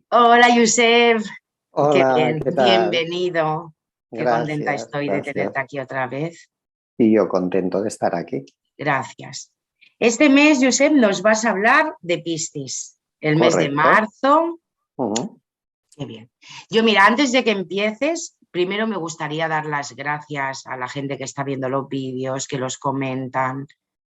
Hola, Josep. Qué Hola, bien, ¿qué tal? bienvenido. Qué contenta Gracias, estoy de tenerte gracias. aquí otra vez. Y yo contento de estar aquí. Gracias. Este mes, Josep, nos vas a hablar de Piscis. El mes de Correcto. marzo. Ujú. Qué bien. Yo, mira, antes de que empieces, primero me gustaría dar las gracias a la gente que está viendo los vídeos, que los comentan.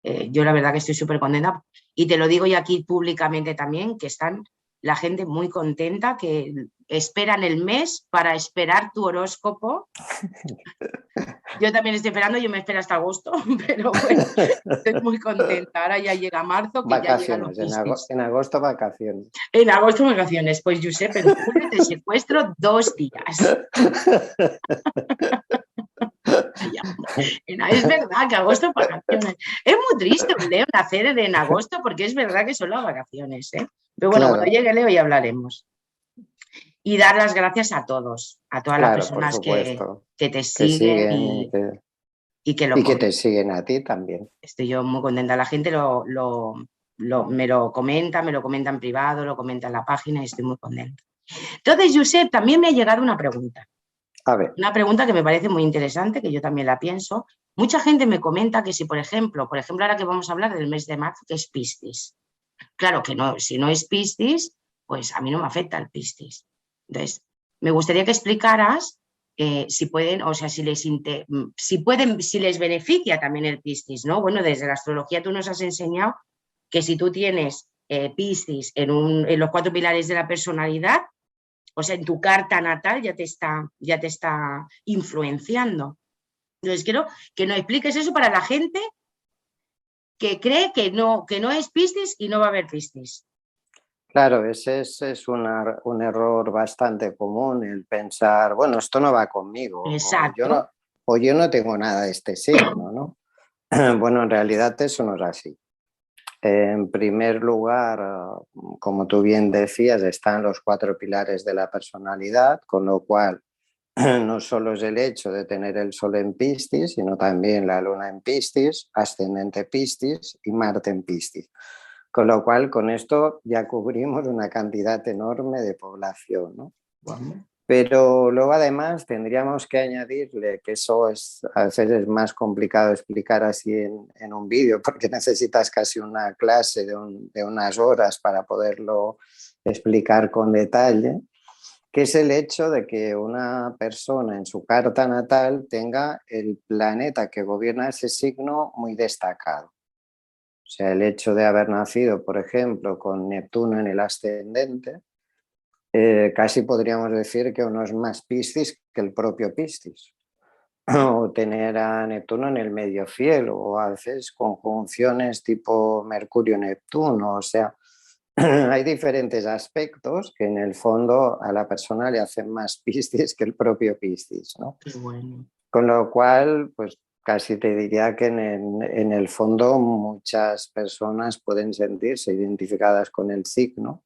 Yo la verdad que estoy súper contenta y te lo digo ya aquí públicamente también, que están la gente muy contenta, que esperan el mes para esperar tu horóscopo. Yo también estoy esperando, yo me espero hasta agosto, pero bueno, estoy muy contenta. Ahora ya llega marzo, que ya llegan los Vacaciones, Piscis. en agosto vacaciones. En agosto vacaciones, pues Josep, en julio te secuestro 2 días. Es verdad que agosto vacaciones. Es muy triste un Leo nacer en agosto porque es verdad que son las vacaciones, ¿eh? Pero bueno, cuando Claro, llegue Leo ya hablaremos. Y dar las gracias a todas las claro, por personas supuesto. que te Que siguen siguen y que lo y que comentan. te siguen a ti también. Estoy yo muy contenta. La gente me lo comenta, me lo comenta en privado, lo comenta en la página y estoy muy contenta. Entonces, Josep, también me ha llegado una pregunta. A ver, Una pregunta que me parece muy interesante, que yo también la pienso. Mucha gente me comenta que si, por ejemplo, ahora que vamos a hablar del mes de marzo, que es Piscis. Claro que no, si no es Piscis, pues a mí no me afecta el Piscis. Entonces, me gustaría que explicaras si pueden, o sea, si les beneficia también el Piscis, ¿no? Bueno, desde la astrología tú nos has enseñado que si tú tienes Piscis en los 4 pilares de la personalidad, o sea, en tu carta natal ya te está influenciando. Entonces, quiero que nos expliques eso para la gente que cree que no es Piscis y no va a haber Piscis. claro, es un error bastante común el pensar, bueno, esto no va conmigo, Exacto. o yo no tengo nada de este signo, ¿no? Bueno, en realidad eso no es así. En primer lugar, como tú bien decías, están los 4 pilares de la personalidad, con lo cual no solo es el hecho de tener el Sol en Piscis, sino también la Luna en Piscis, ascendente Piscis y Marte en Piscis. Con lo cual, con esto ya cubrimos una cantidad enorme de población, ¿no? Bueno, Pero luego además tendríamos que añadirle que eso a veces es más complicado explicar así en un vídeo porque necesitas casi una clase de unas horas para poderlo explicar con detalle, que es el hecho de que una persona en su carta natal tenga el planeta que gobierna ese signo muy destacado. O sea, el hecho de haber nacido, por ejemplo, con Neptuno en el ascendente, casi podríamos decir que uno es más Piscis que el propio Piscis. O tener a Neptuno en el medio cielo, o a veces conjunciones tipo Mercurio-Neptuno. O sea, hay diferentes aspectos que en el fondo a la persona le hacen más Piscis que el propio Piscis, ¿no? qué bueno. Con lo cual, pues casi te diría que en el fondo muchas personas pueden sentirse identificadas con el signo.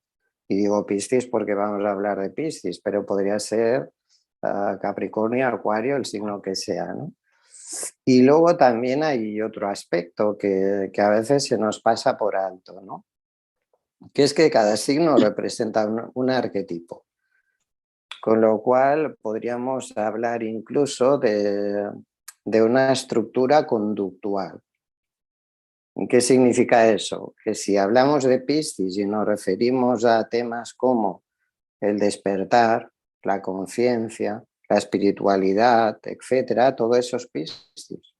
Y digo Piscis porque vamos a hablar de Piscis, pero podría ser Capricornio, Acuario, el signo que sea, ¿no? Y luego también hay otro aspecto que a veces se nos pasa por alto, ¿no? Que es que cada signo representa un arquetipo. Con lo cual podríamos hablar incluso de una estructura conductual. ¿Qué significa eso? Que si hablamos de Piscis y nos referimos a temas como el despertar, la conciencia, la espiritualidad, etcétera, todo eso es Piscis.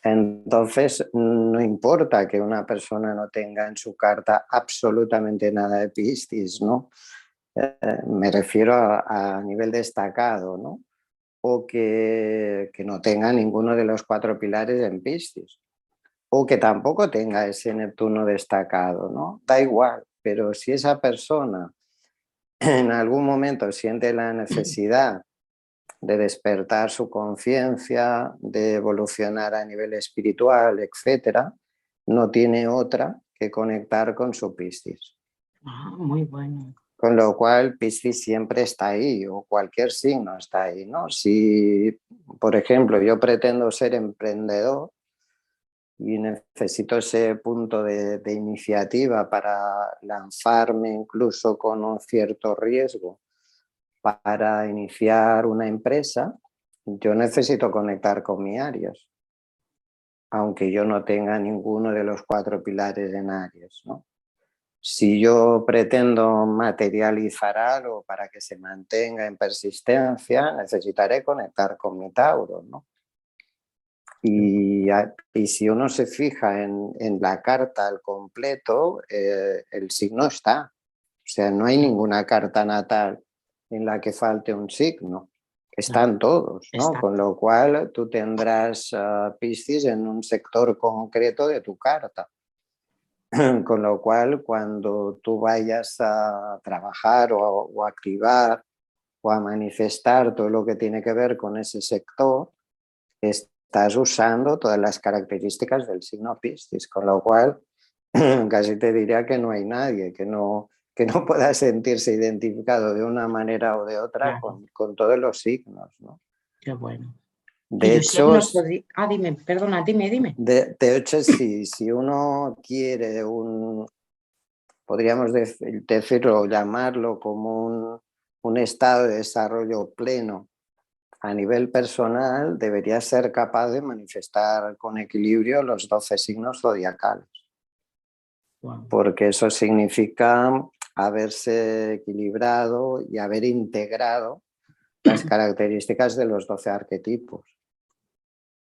Entonces, no importa que una persona no tenga en su carta absolutamente nada de Piscis, ¿no? Me refiero a nivel destacado, ¿no? O que no tenga ninguno de los 4 pilares en Piscis, o que tampoco tenga ese Neptuno destacado, ¿no? Da igual, pero si esa persona en algún momento siente la necesidad de despertar su conciencia, de evolucionar a nivel espiritual, etcétera, no tiene otra que conectar con su Piscis. Ah, muy bueno. Con lo cual, Piscis siempre está ahí, o cualquier signo está ahí, ¿no? Si, por ejemplo, yo pretendo ser emprendedor, y necesito ese punto de iniciativa para lanzarme incluso con un cierto riesgo para iniciar una empresa, yo necesito conectar con mi Aries, aunque yo no tenga ninguno de los 4 pilares en Aries, ¿no? Si yo pretendo materializar algo para que se mantenga en persistencia, necesitaré conectar con mi Tauro, ¿no? Y si uno se fija en la carta al completo, el signo está. O sea, no hay ninguna carta natal en la que falte un signo. Están todos, ¿no? Exacto. Con lo cual tú tendrás Piscis en un sector concreto de tu carta. Con lo cual, cuando tú vayas a trabajar o a activar o a manifestar todo lo que tiene que ver con ese sector, estás usando todas las características del signo Piscis, con lo cual casi te diría que no hay nadie que no pueda sentirse identificado de una manera o de otra Claro, con todos los signos, ¿no? qué bueno. Y De Josep hecho, nos podría... Ah, dime, perdona, dime. de hecho si uno quiere podríamos decirlo, llamarlo como un estado de desarrollo pleno a nivel personal, debería ser capaz de manifestar con equilibrio los 12 signos zodiacales. Wow. Porque eso significa haberse equilibrado y haber integrado las características de los 12 arquetipos.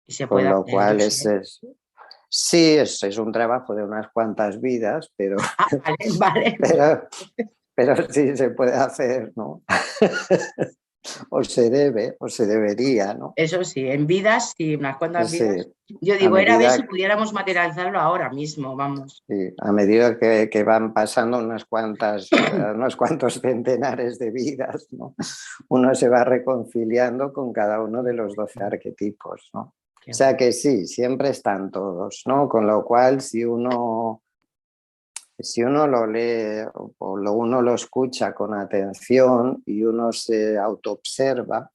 Y se Con puede lo hacer, cual Josep. sí, es un trabajo de unas cuantas vidas, pero, Ah, vale. pero sí se puede hacer, ¿no? O se debe, o se debería, ¿no? Eso sí, en vidas, sí, unas cuantas Sí, vidas. Yo a digo, era a ver si medida, pudiéramos materializarlo ahora mismo, vamos. sí, a medida que van pasando unos cuantos centenares de vidas, ¿no? Uno se va reconciliando con cada uno de los 12 arquetipos, ¿no? O Qué sea bueno. que sí, siempre están todos, ¿no? Con lo cual, si uno lo lee o uno lo escucha con atención y uno se autoobserva,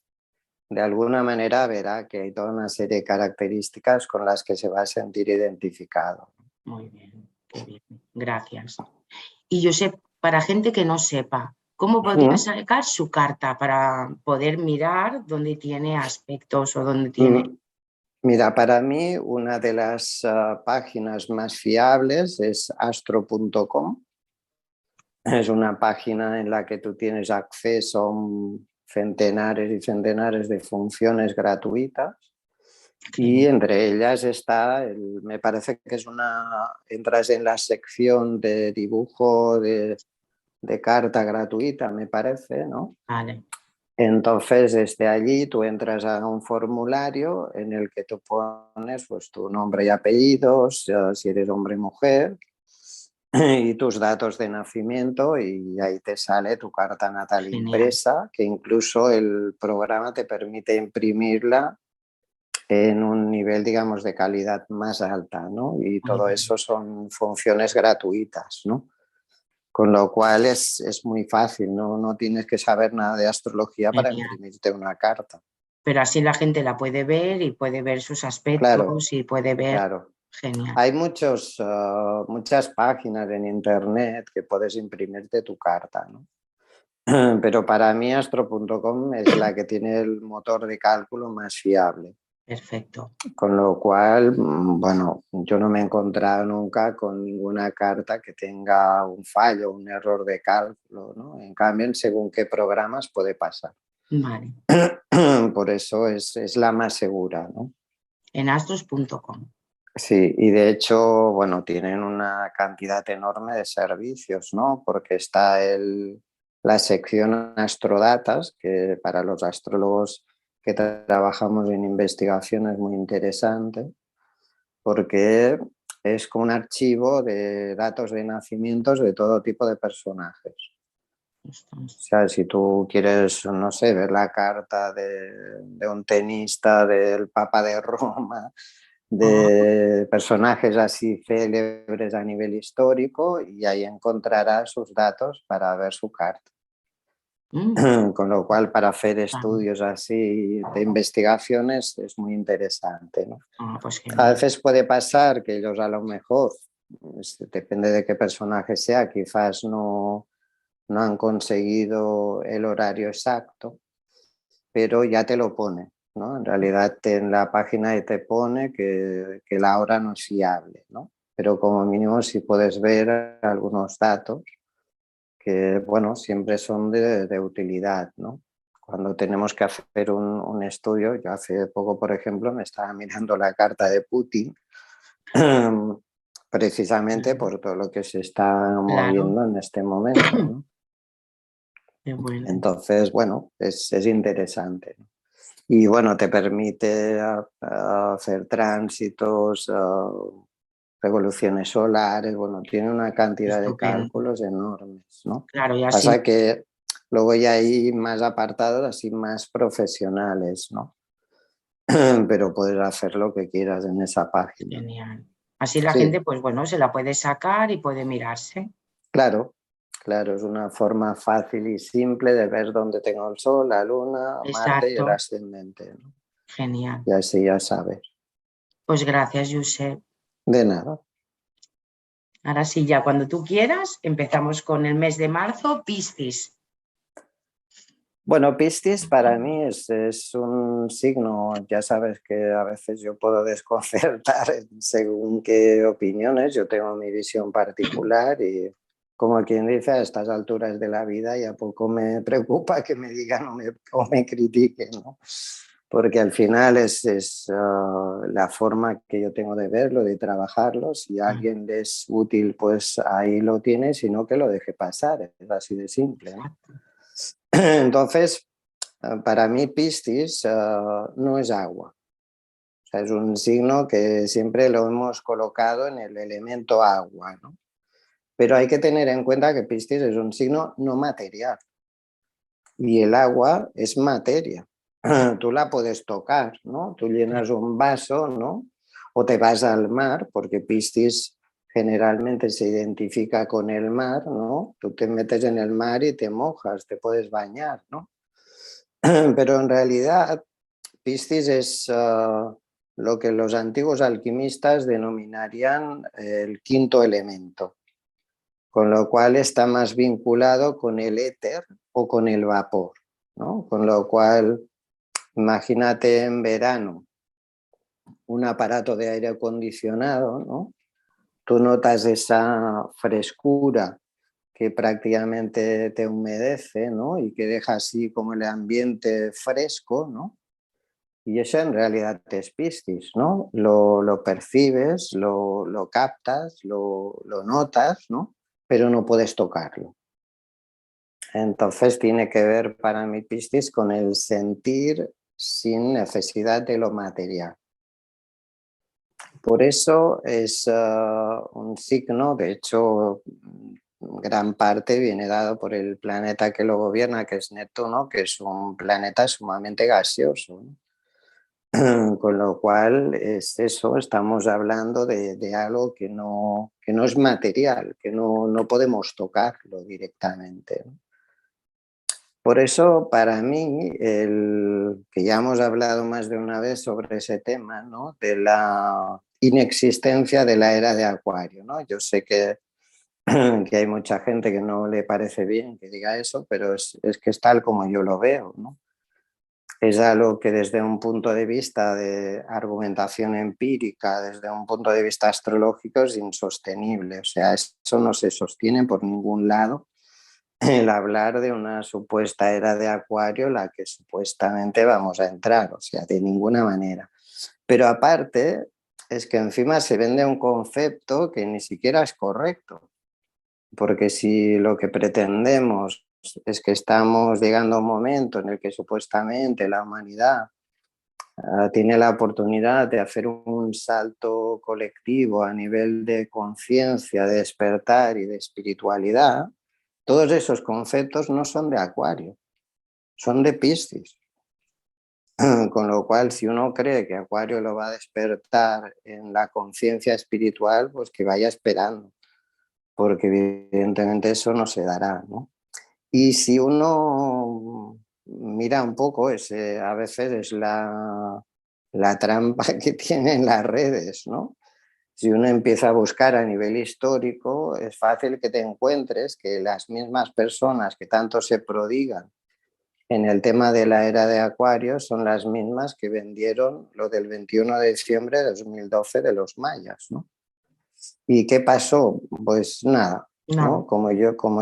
de alguna manera verá que hay toda una serie de características con las que se va a sentir identificado. Muy bien, qué bien. Gracias. Y Josep, para gente que no sepa, ¿cómo podría sacar su carta para poder mirar dónde tiene aspectos o dónde tiene... Mira, para mí una de las páginas más fiables es astro.com. Es una página en la que tú tienes acceso a centenares y centenares de funciones gratuitas. Y Genial. entre ellas está, me parece que entras en la sección de dibujo de carta gratuita, me parece, ¿no? Vale. Entonces, desde allí tú entras a un formulario en el que tú pones pues, tu nombre y apellidos, si eres hombre o mujer, y tus datos de nacimiento, y ahí te sale tu carta natal Genial. impresa, que incluso el programa te permite imprimirla en un nivel, digamos, de calidad más alta, ¿no? Y Muy todo bien. eso son funciones gratuitas, ¿no? Con lo cual es muy fácil, ¿no? No tienes que saber nada de astrología para Genial. imprimirte una carta. Pero así la gente la puede ver y puede ver sus Claro, aspectos y puede ver... claro. Genial. Hay muchas páginas en internet que puedes imprimirte tu carta, ¿no? Pero para mí astro.com es la que tiene el motor de cálculo más fiable. Perfecto. Con lo cual, bueno, yo no me he encontrado nunca con ninguna carta que tenga un fallo, un error de cálculo, ¿no? En cambio, según qué programas puede pasar. Vale. Por eso es la más segura, ¿no? En astros.com. Sí, y de hecho, bueno, tienen una cantidad enorme de servicios, ¿no? Porque está la sección Astrodatas, que para los astrólogos que trabajamos en investigación es muy interesante, porque es como un archivo de datos de nacimientos de todo tipo de personajes. O sea, si tú quieres, no sé, ver la carta de un tenista, del Papa de Roma, Ah, de personajes así célebres a nivel histórico, y ahí encontrarás sus datos para ver su carta. Con lo cual, para hacer Claro. estudios así de investigaciones es muy interesante, ¿no? Pues A genial. veces puede pasar que ellos a lo mejor, depende de qué personaje sea, quizás no han conseguido el horario exacto, pero ya te lo pone, ¿no? En realidad en la página te pone que la hora no es fiable, ¿no? Pero como mínimo si puedes ver algunos datos que, bueno, siempre son de utilidad, ¿no? Cuando tenemos que hacer un estudio, yo hace poco, por ejemplo, me estaba mirando la carta de Putin, precisamente por todo lo que se está Claro, moviendo en este momento, ¿no? qué bueno. Entonces, bueno, es interesante, ¿no? Y bueno, te permite hacer tránsitos, revoluciones solares, bueno, tiene una cantidad de Estupendo. cálculos enormes, ¿no? Claro, y así, Pasa que luego ya hay más apartados así más profesionales, ¿no? Pero puedes hacer lo que quieras en esa página, ¿no? genial. Así la Sí, gente, pues bueno, se la puede sacar y puede mirarse. claro, claro, es una forma fácil y simple de ver dónde tengo el Sol, la Luna, Marte y el Exacto, ascendente, ¿no? genial. Y así ya sabes. Pues gracias, Josep. De nada. Ahora sí, ya cuando tú quieras, empezamos con el mes de marzo, Piscis. Bueno, Piscis para mí es un signo, ya sabes que a veces yo puedo desconcertar según qué opiniones, yo tengo mi visión particular y como quien dice, a estas alturas de la vida ya poco me preocupa que me digan o me critiquen, ¿no? Porque al final es la forma que yo tengo de verlo, de trabajarlo, si a Ah, alguien le es útil, pues ahí lo tiene, si no que lo deje pasar, es así de simple, ¿no? exacto. Entonces, para mí Piscis no es agua, o sea, es un signo que siempre lo hemos colocado en el elemento agua, ¿no? Pero hay que tener en cuenta que Piscis es un signo no material y el agua es materia. Tú la puedes tocar, ¿no? Tú llenas un vaso, ¿no? O te vas al mar, porque Piscis generalmente se identifica con el mar, ¿no? Tú te metes en el mar y te mojas, te puedes bañar, ¿no? Pero en realidad Piscis es lo que los antiguos alquimistas denominarían el quinto elemento, con lo cual está más vinculado con el éter o con el vapor, ¿no? Con lo cual, imagínate en verano un aparato de aire acondicionado, ¿no? Tú notas esa frescura que prácticamente te humedece, ¿no? Y que deja así como el ambiente fresco, ¿no? Y eso en realidad es Piscis, ¿no? Lo percibes, lo captas, lo notas, ¿no? Pero no puedes tocarlo. Entonces tiene que ver para mí Piscis con el sentir sin necesidad de lo material. Por eso es un signo, de hecho, gran parte viene dado por el planeta que lo gobierna, que es Neptuno, que es un planeta sumamente gaseoso, ¿no? Con lo cual es eso, estamos hablando de algo que no es material, que no podemos tocarlo directamente, ¿no? Por eso, para mí, que ya hemos hablado más de una vez sobre ese tema, ¿no? De la inexistencia de la era de Acuario, ¿no? Yo sé que hay mucha gente que no le parece bien que diga eso, pero es que es tal como yo lo veo, ¿no? Es algo que desde un punto de vista de argumentación empírica, desde un punto de vista astrológico, es insostenible. O sea, eso no se sostiene por ningún lado. El hablar de una supuesta era de Acuario, la que supuestamente vamos a entrar, o sea, de ninguna manera. Pero aparte, es que encima se vende un concepto que ni siquiera es correcto, porque si lo que pretendemos es que estamos llegando a un momento en el que supuestamente la humanidad tiene la oportunidad de hacer un salto colectivo a nivel de conciencia, de despertar y de espiritualidad, todos esos conceptos no son de Acuario, son de Piscis. Con lo cual, si uno cree que Acuario lo va a despertar en la conciencia espiritual, pues que vaya esperando, porque evidentemente eso no se dará, ¿no? Y si uno mira un poco, a veces es la trampa que tienen las redes, ¿no? Si uno empieza a buscar a nivel histórico, es fácil que te encuentres que las mismas personas que tanto se prodigan en el tema de la era de Acuario son las mismas que vendieron lo del 21 de diciembre de 2012 de los mayas, ¿no? ¿Y qué pasó? Pues nada, Nada. ¿no? Como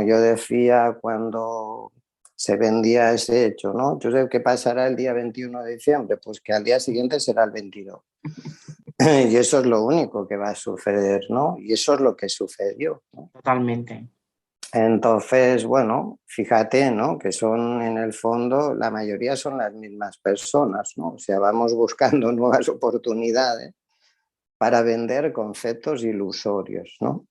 yo decía cuando se vendía ese hecho, ¿no? Entonces, ¿qué pasará el día 21 de diciembre? Pues que al día siguiente será el 22. Y eso es lo único que va a suceder, ¿no? Y eso es lo que sucedió, ¿no? Totalmente. Entonces, bueno, fíjate, ¿no? Que son en el fondo, la mayoría son las mismas personas, ¿no? O sea, vamos buscando nuevas oportunidades para vender conceptos ilusorios, ¿no?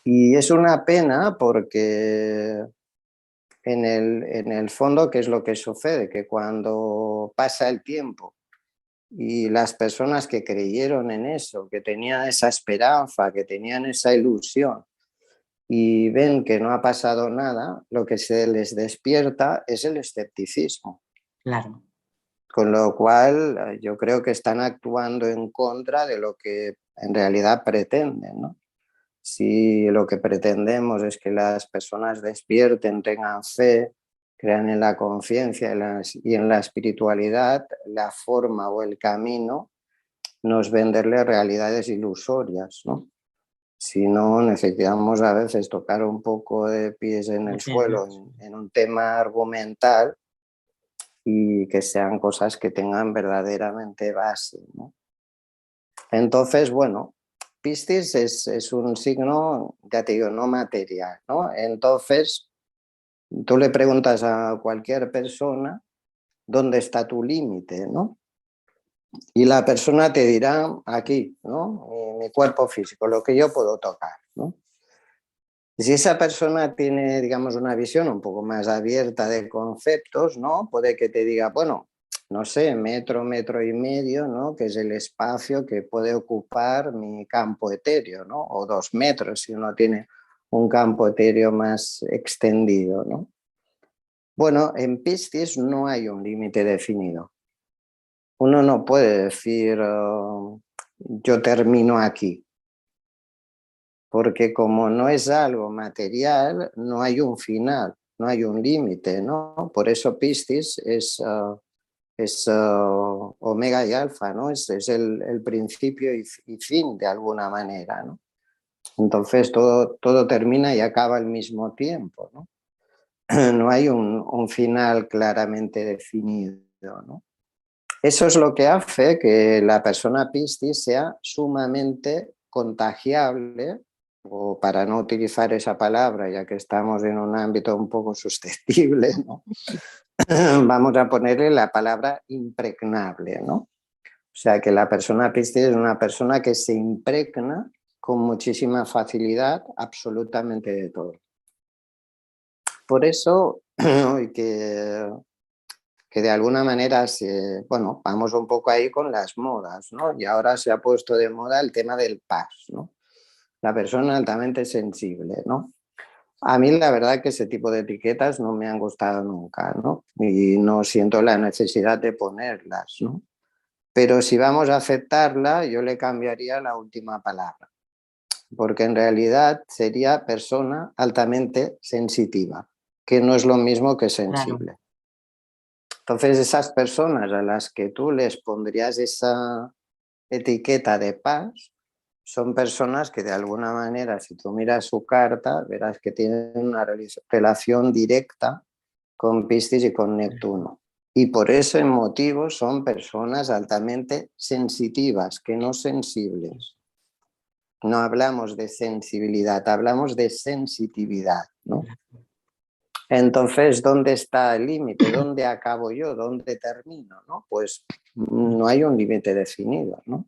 Y es una pena porque en el fondo, ¿qué es lo que sucede? Que cuando pasa el tiempo y las personas que creyeron en eso, que tenían esa esperanza, que tenían esa ilusión, y ven que no ha pasado nada, lo que se les despierta es el escepticismo. Claro. Con lo cual yo creo que están actuando en contra de lo que en realidad pretenden, ¿no? Si lo que pretendemos es que las personas despierten, tengan fe, crean en la conciencia y en la espiritualidad, la forma o el camino no es venderle realidades ilusorias, ¿no? Si no, necesitamos a veces tocar un poco de pies en el suelo en un tema argumental y que sean cosas que tengan verdaderamente base, ¿no? Entonces, bueno, Piscis es un signo, ya te digo, no material, ¿no? Entonces, tú le preguntas a cualquier persona dónde está tu límite, ¿no? Y la persona te dirá aquí, ¿no? Mi cuerpo físico, lo que yo puedo tocar, ¿no? Si esa persona tiene, digamos, una visión un poco más abierta de conceptos, ¿no? Puede que te diga, bueno, no sé, metro, metro y medio, ¿no? Que es el espacio que puede ocupar mi campo etéreo, ¿no? O 2 metros si uno tiene un campo etéreo más extendido, ¿no? Bueno, en Piscis no hay un límite definido. Uno no puede decir, yo termino aquí, porque como no es algo material, no hay un final, no hay un límite, ¿no? Por eso Piscis es omega y alfa, ¿no? Es el principio y fin de alguna manera, ¿no? Entonces todo termina y acaba al mismo tiempo, ¿no? No hay un final claramente definido, ¿no? Eso es lo que hace que la persona Piscis sea sumamente contagiable, o para no utilizar esa palabra, ya que estamos en un ámbito un poco susceptible, ¿no? Vamos a ponerle la palabra impregnable, ¿no? O sea, que la persona Piscis es una persona que se impregna con muchísima facilidad absolutamente de todo. Por eso, que de alguna manera, bueno, vamos un poco ahí con las modas, ¿no? Y ahora se ha puesto de moda el tema del PAS, ¿no? La persona altamente sensible, ¿no? A mí la verdad que ese tipo de etiquetas no me han gustado nunca, ¿no? Y no siento la necesidad de ponerlas, ¿no? Pero si vamos a aceptarla, yo le cambiaría la última palabra, porque en realidad sería persona altamente sensitiva, que no es lo mismo que Claro. sensible. Entonces, esas personas a las que tú les pondrías esa etiqueta de paz son personas que de alguna manera, si tú miras su carta, verás que tienen una relación directa con Piscis y con Neptuno. Y por ese motivo son personas altamente sensitivas, que no sensibles. No hablamos de sensibilidad, hablamos de sensitividad, ¿no? Entonces, ¿dónde está el límite? ¿Dónde acabo yo? ¿Dónde termino? ¿No? Pues no hay un límite definido, ¿no?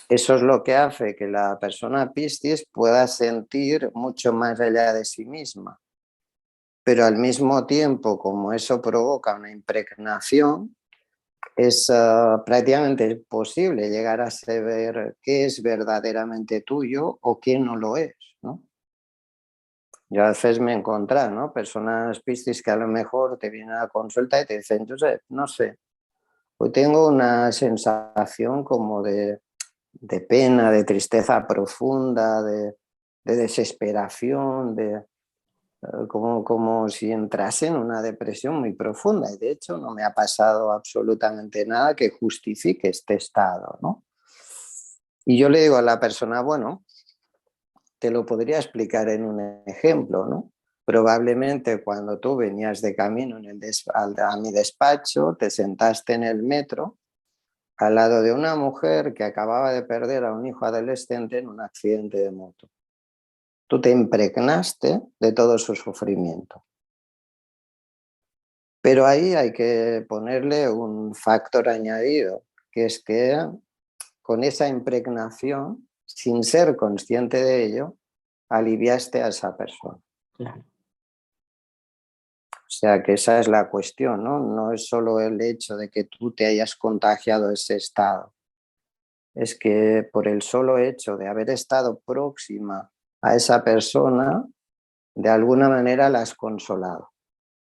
Eso es lo que hace que la persona Piscis pueda sentir mucho más allá de sí misma. Pero al mismo tiempo, como eso provoca una impregnación, es prácticamente imposible llegar a saber qué es verdaderamente tuyo o qué no lo es, ¿no? Yo a veces me he encontrado, ¿no? Personas Piscis que a lo mejor te vienen a la consulta y te dicen, Josep, no sé, hoy tengo una sensación como de pena, de tristeza profunda, de desesperación, como si entrase en una depresión muy profunda. Y de hecho no me ha pasado absolutamente nada que justifique este estado, ¿no? Y yo le digo a la persona, bueno, te lo podría explicar en un ejemplo, ¿no? Probablemente cuando tú venías de camino a mi despacho, te sentaste en el metro al lado de una mujer que acababa de perder a un hijo adolescente en un accidente de moto. Tú te impregnaste de todo su sufrimiento. Pero ahí hay que ponerle un factor añadido, que es que con esa impregnación, sin ser consciente de ello, aliviaste a esa persona. Claro. O sea que esa es la cuestión, ¿no? No es solo el hecho de que tú te hayas contagiado ese estado, es que por el solo hecho de haber estado próxima a esa persona, de alguna manera la has consolado,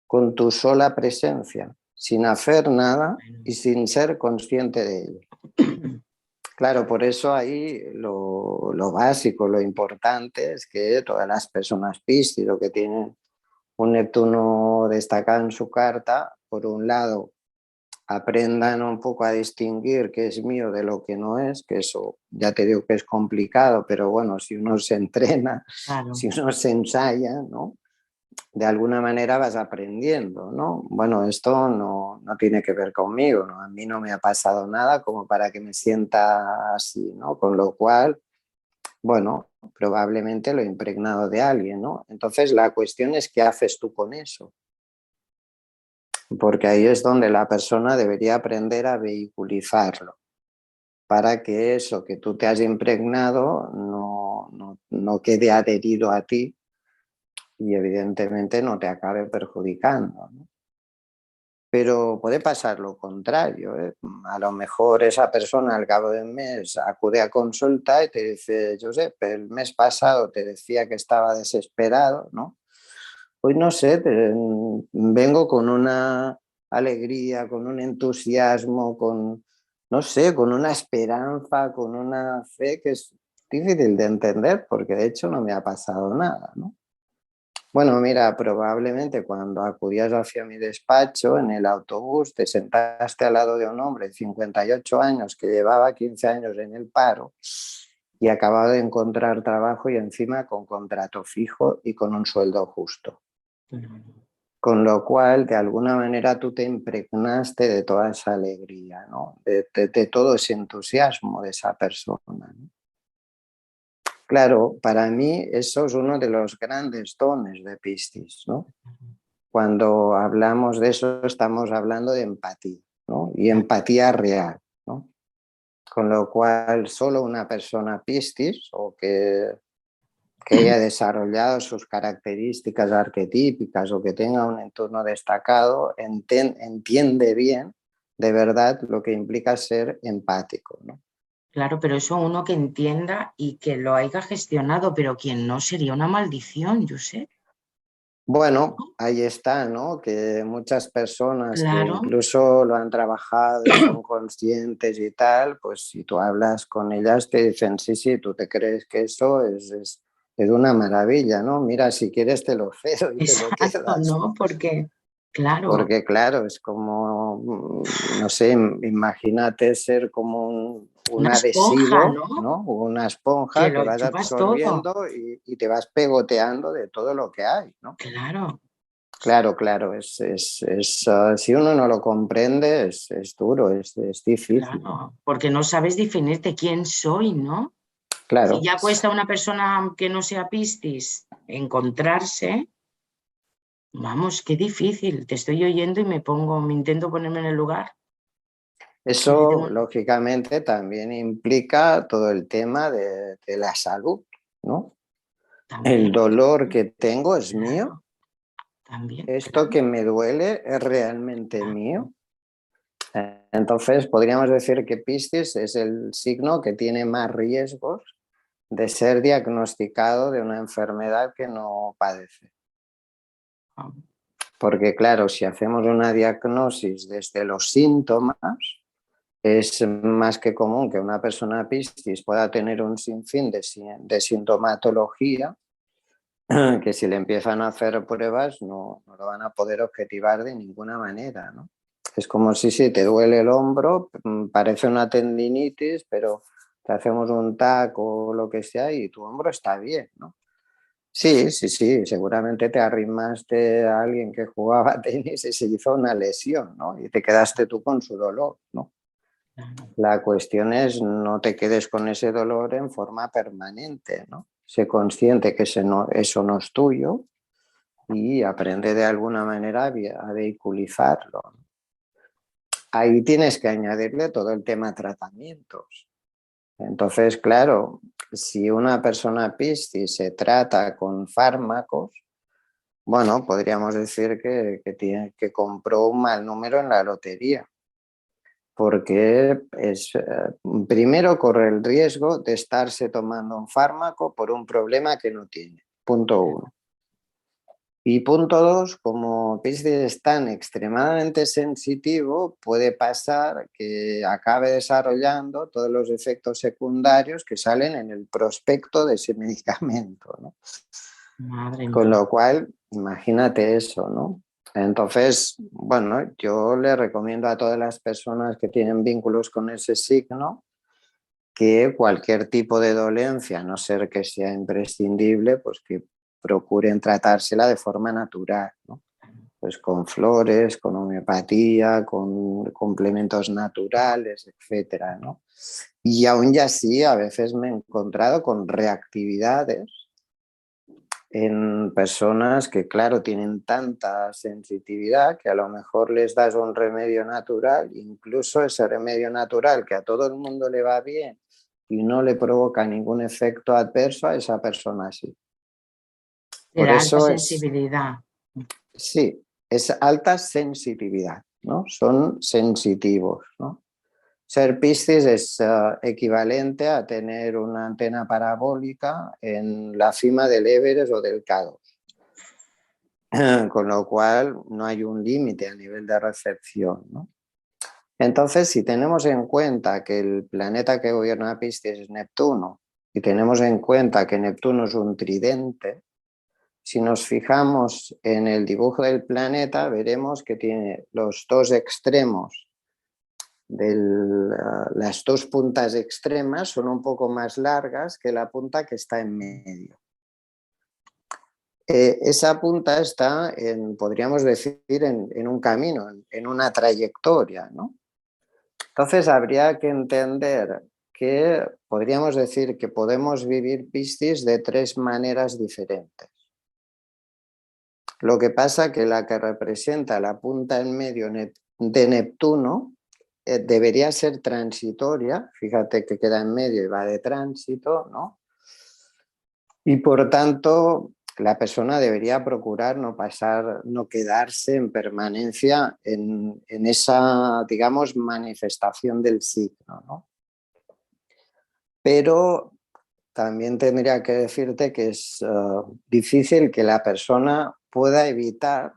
con tu sola presencia, sin hacer nada y sin ser consciente de ello. Claro, por eso ahí lo básico, lo importante es que todas las personas Piscis o que tienen un Neptuno destacado en su carta, por un lado, aprendan un poco a distinguir qué es mío de lo que no es, que eso ya te digo que es complicado, pero bueno, si uno se entrena, Claro. si uno se ensaya, ¿no? De alguna manera vas aprendiendo, ¿no? Bueno, esto no tiene que ver conmigo, ¿no? A mí no me ha pasado nada como para que me sienta así, ¿no? Con lo cual, bueno, probablemente lo he impregnado de alguien, ¿no? Entonces la cuestión es qué haces tú con eso, porque ahí es donde la persona debería aprender a vehiculizarlo, para que eso que tú te has impregnado no quede adherido a ti y evidentemente no te acabe perjudicando, ¿no? Pero puede pasar lo contrario, ¿eh? A lo mejor esa persona al cabo del mes acude a consulta y te dice, Josep, el mes pasado te decía que estaba desesperado, ¿no? Hoy no sé, vengo con una alegría, con un entusiasmo, no sé, con una esperanza, con una fe que es difícil de entender porque de hecho no me ha pasado nada, ¿no? Bueno, mira, probablemente cuando acudías hacia mi despacho en el autobús te sentaste al lado de un hombre de 58 años que llevaba 15 años en el paro y acababa de encontrar trabajo y encima con contrato fijo y con un sueldo justo. Con lo cual, de alguna manera, tú te impregnaste de toda esa alegría, ¿no? De todo ese entusiasmo de esa persona, ¿no? Claro, para mí eso es uno de los grandes dones de Piscis, ¿no? Cuando hablamos de eso estamos hablando de empatía, ¿no? Y empatía real, ¿no? Con lo cual solo una persona Piscis o que haya desarrollado sus características arquetípicas o que tenga un entorno destacado entiende bien de verdad lo que implica ser empático, ¿no? Claro, pero eso uno que entienda y que lo haya gestionado, pero quien no sería una maldición, yo sé. Bueno, ahí está, ¿no? Que muchas personas que Claro, incluso lo han trabajado y son conscientes y tal, pues si tú hablas con ellas te dicen, sí, sí, tú te crees que eso es una maravilla, ¿no? Mira, si quieres te lo cedo y te lo exacto, quedas, ¿no? ¿no? Porque, claro, Porque claro, es como, no sé, imagínate ser como un una esponja, adhesivo, ¿no? ¿no? O una Que esponja que lo vas chupas todo. absorbiendo y te vas pegoteando de todo lo que hay, ¿no? Claro, Claro, claro, si uno no lo comprende es duro, es difícil. claro, porque no sabes definirte quién soy, ¿no? Si Claro, ya cuesta a una persona que no sea Piscis encontrarse, vamos, qué difícil. Te estoy oyendo y me intento ponerme en el lugar. Y me eso tengo lógicamente también implica todo el tema de la salud, ¿no? también, El dolor que tengo es mío, claro, también, esto claro, que me duele es realmente claro. mío. Entonces podríamos decir que Piscis es el signo que tiene más riesgos de ser diagnosticado de una enfermedad que no padece. Porque claro, si hacemos una diagnosis desde los síntomas, es más que común que una persona Piscis pueda tener un sinfín de sintomatología que si le empiezan a hacer pruebas no lo van a poder objetivar de ninguna manera, ¿no? Es como si te duele el hombro, parece una tendinitis, pero te hacemos un TAC o lo que sea y tu hombro está bien, ¿no? Sí, seguramente te arrimaste a alguien que jugaba tenis y se hizo una lesión, ¿no? Y te quedaste tú con su dolor, ¿no? La cuestión es no te quedes con ese dolor en forma permanente, ¿no? Sé consciente que eso no es tuyo y aprende de alguna manera a vehiculizarlo. Ahí tienes que añadirle todo el tema tratamientos. Entonces, claro, si una persona Piscis se trata con fármacos, bueno, podríamos decir que compró un mal número en la lotería, porque primero corre el riesgo de estarse tomando un fármaco por un problema que no tiene, punto uno. Y punto dos, como Piscis es tan extremadamente sensitivo, puede pasar que acabe desarrollando todos los efectos secundarios que salen en el prospecto de ese medicamento, ¿no? Madre Con mía. lo cual, imagínate eso, ¿no? Entonces, bueno, yo le recomiendo a todas las personas que tienen vínculos con ese signo que cualquier tipo de dolencia, a no ser que sea imprescindible, pues que procuren tratársela de forma natural, ¿no? Pues con flores, con homeopatía, con complementos naturales, etcétera, ¿no? Y aún así, a veces me he encontrado con reactividades en personas que, claro, tienen tanta sensitividad que a lo mejor les das un remedio natural, incluso ese remedio natural que a todo el mundo le va bien y no le provoca ningún efecto adverso, a esa persona sí. De Por alta eso sensibilidad. sí, es alta sensitividad, ¿no? Son sensitivos, ¿no? Ser Piscis es equivalente a tener una antena parabólica en la cima del Everest o del K2. Con lo cual no hay un límite a nivel de recepción, ¿no? Entonces, si tenemos en cuenta que el planeta que gobierna Piscis es Neptuno y tenemos en cuenta que Neptuno es un tridente, si nos fijamos en el dibujo del planeta, veremos que tiene los dos extremos, las dos puntas extremas son un poco más largas que la punta que está en medio. Esa punta está, podríamos decir, en un camino, en una trayectoria, ¿no? Entonces habría que entender que podríamos decir que podemos vivir Piscis de tres maneras diferentes. Lo que pasa que la que representa la punta en medio de Neptuno debería ser transitoria, fíjate que queda en medio y va de tránsito, ¿no? Y por tanto, la persona debería procurar no quedarse en permanencia en esa, digamos, manifestación del signo, ¿no? Pero también tendría que decirte que es difícil que la persona pueda evitar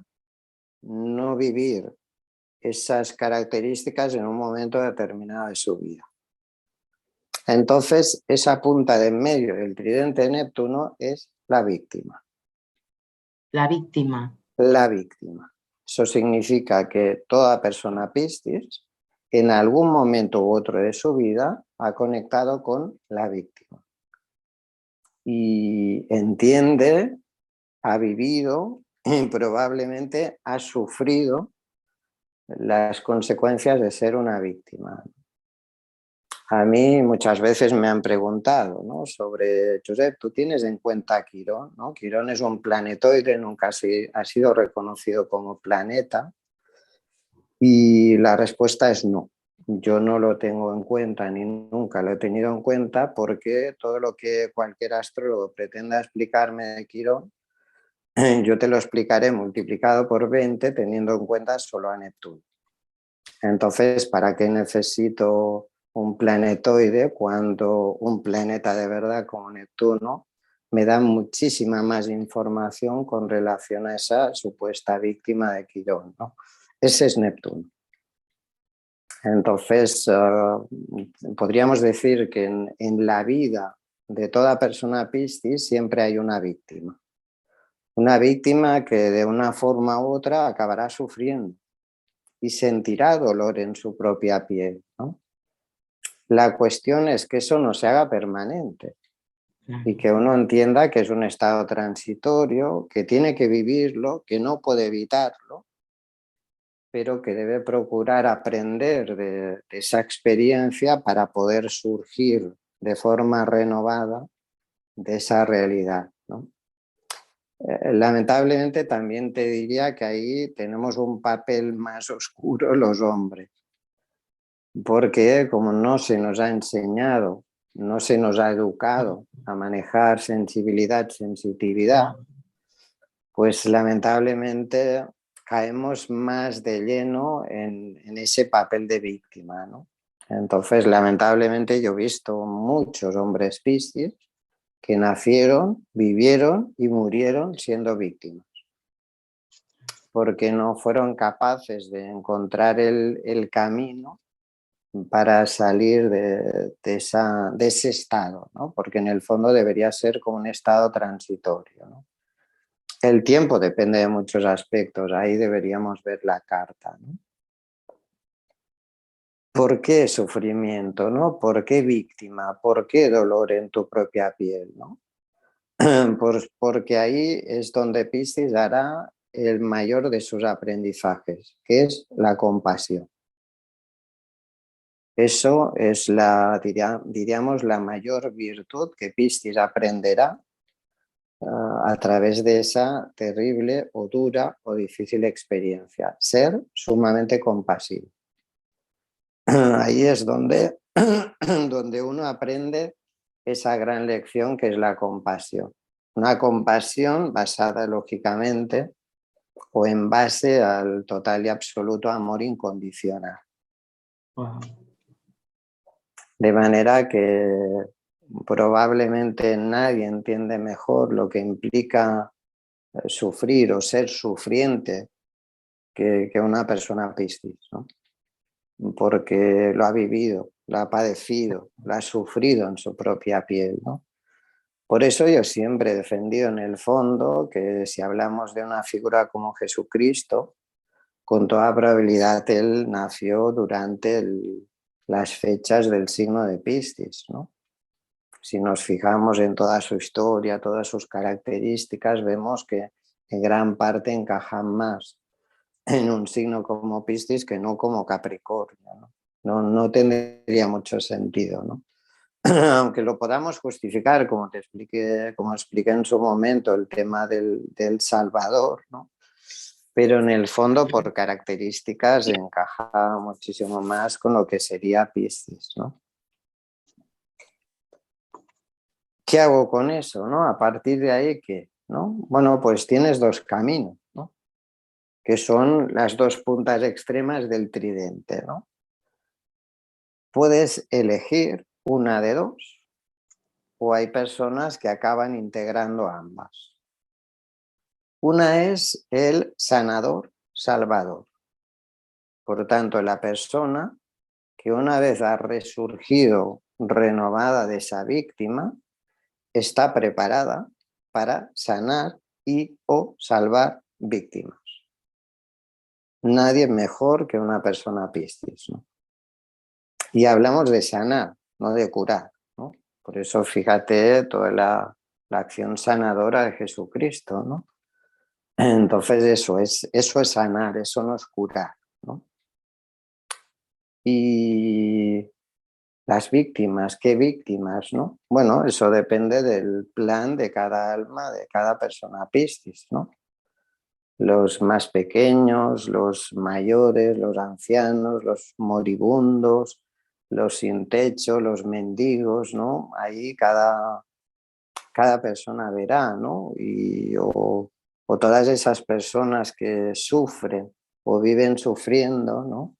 no vivir esas características en un momento determinado de su vida. Entonces, esa punta de en medio del tridente de Neptuno es la víctima. La víctima. La víctima. Eso significa que toda persona Piscis en algún momento u otro de su vida ha conectado con la víctima. Y entiende, ha vivido y probablemente ha sufrido las consecuencias de ser una víctima. A mí muchas veces me han preguntado, ¿no?, sobre, Josep, ¿tú tienes en cuenta a Quirón? ¿No? Quirón es un planetoide, nunca ha sido reconocido como planeta, y la respuesta es no. Yo no lo tengo en cuenta ni nunca lo he tenido en cuenta porque todo lo que cualquier astrólogo pretenda explicarme de Quirón, yo te lo explicaré multiplicado por 20 teniendo en cuenta solo a Neptuno. Entonces, ¿para qué necesito un planetoide cuando un planeta de verdad como Neptuno me da muchísima más información con relación a esa supuesta víctima de Quirón, ¿no? Ese es Neptuno. Entonces, podríamos decir que en la vida de toda persona Piscis siempre hay una víctima. Una víctima que de una forma u otra acabará sufriendo y sentirá dolor en su propia piel, ¿no? La cuestión es que eso no se haga permanente y que uno entienda que es un estado transitorio, que tiene que vivirlo, que no puede evitarlo, pero que debe procurar aprender de esa experiencia para poder surgir de forma renovada de esa realidad, ¿no? Lamentablemente también te diría que ahí tenemos un papel más oscuro los hombres, porque como no se nos ha enseñado, no se nos ha educado a manejar sensibilidad, sensitividad, pues lamentablemente caemos más de lleno en ese papel de víctima, ¿no? Entonces, lamentablemente yo he visto muchos hombres Piscis que nacieron, vivieron y murieron siendo víctimas, porque no fueron capaces de encontrar el camino para salir de ese estado, ¿no? Porque en el fondo debería ser como un estado transitorio, ¿no? El tiempo depende de muchos aspectos, ahí deberíamos ver la carta, ¿no? ¿Por qué sufrimiento, no? ¿Por qué víctima? ¿Por qué dolor en tu propia piel, no? Porque ahí es donde Piscis hará el mayor de sus aprendizajes, que es la compasión. Eso es diríamos, la mayor virtud que Piscis aprenderá a través de esa terrible o dura o difícil experiencia, ser sumamente compasivo. Ahí es donde, donde uno aprende esa gran lección que es la compasión. Una compasión basada lógicamente o en base al total y absoluto amor incondicional. Wow. De manera que probablemente nadie entiende mejor lo que implica sufrir o ser sufriente que una persona Piscis, ¿no? Porque lo ha vivido, lo ha padecido, lo ha sufrido en su propia piel, ¿no? Por eso yo siempre he defendido en el fondo que si hablamos de una figura como Jesucristo, con toda probabilidad él nació durante las fechas del signo de Piscis, ¿no? Si nos fijamos en toda su historia, todas sus características, vemos que en gran parte encajan más en un signo como Piscis que no como Capricornio, ¿no? No tendría mucho sentido, ¿no? Aunque lo podamos justificar, como expliqué en su momento, el tema del Salvador, ¿no? Pero en el fondo, por características, encaja muchísimo más con lo que sería Piscis, ¿no? ¿Qué hago con eso, no? A partir de ahí, ¿qué? ¿No? Bueno, pues tienes dos caminos, ¿no? Que son las dos puntas extremas del tridente, ¿no? Puedes elegir una de dos, o hay personas que acaban integrando ambas. Una es el sanador salvador. Por tanto, la persona que una vez ha resurgido renovada de esa víctima, está preparada para sanar y o salvar víctimas. Nadie mejor que una persona Piscis, ¿no? Y hablamos de sanar, no de curar, ¿no? Por eso fíjate toda la acción sanadora de Jesucristo, ¿no? Entonces eso es sanar, eso no es curar, ¿no? Y las víctimas, ¿qué víctimas, no? Bueno, eso depende del plan de cada alma, de cada persona Piscis, ¿no? Los más pequeños, los mayores, los ancianos, los moribundos, los sin techo, los mendigos, ¿no? Ahí cada persona verá, ¿no? O todas esas personas que sufren o viven sufriendo, ¿no?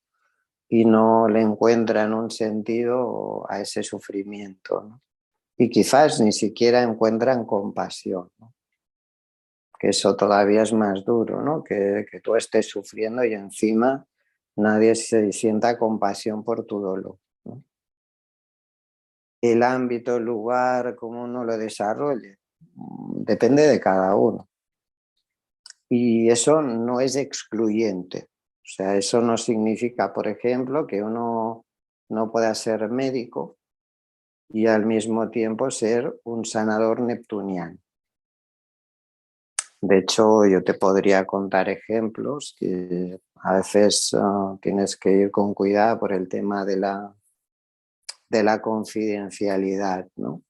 y no le encuentran un sentido a ese sufrimiento, ¿no? Y quizás ni siquiera encuentran compasión, ¿no? Que eso todavía es más duro, ¿no? Que tú estés sufriendo y encima nadie se sienta compasión por tu dolor, ¿no? El ámbito, el lugar, cómo uno lo desarrolle, depende de cada uno. Y eso no es excluyente. O sea, eso no significa, por ejemplo, que uno no pueda ser médico y al mismo tiempo ser un sanador neptuniano. De hecho, yo te podría contar ejemplos que a veces tienes que ir con cuidado por el tema de la confidencialidad, ¿no?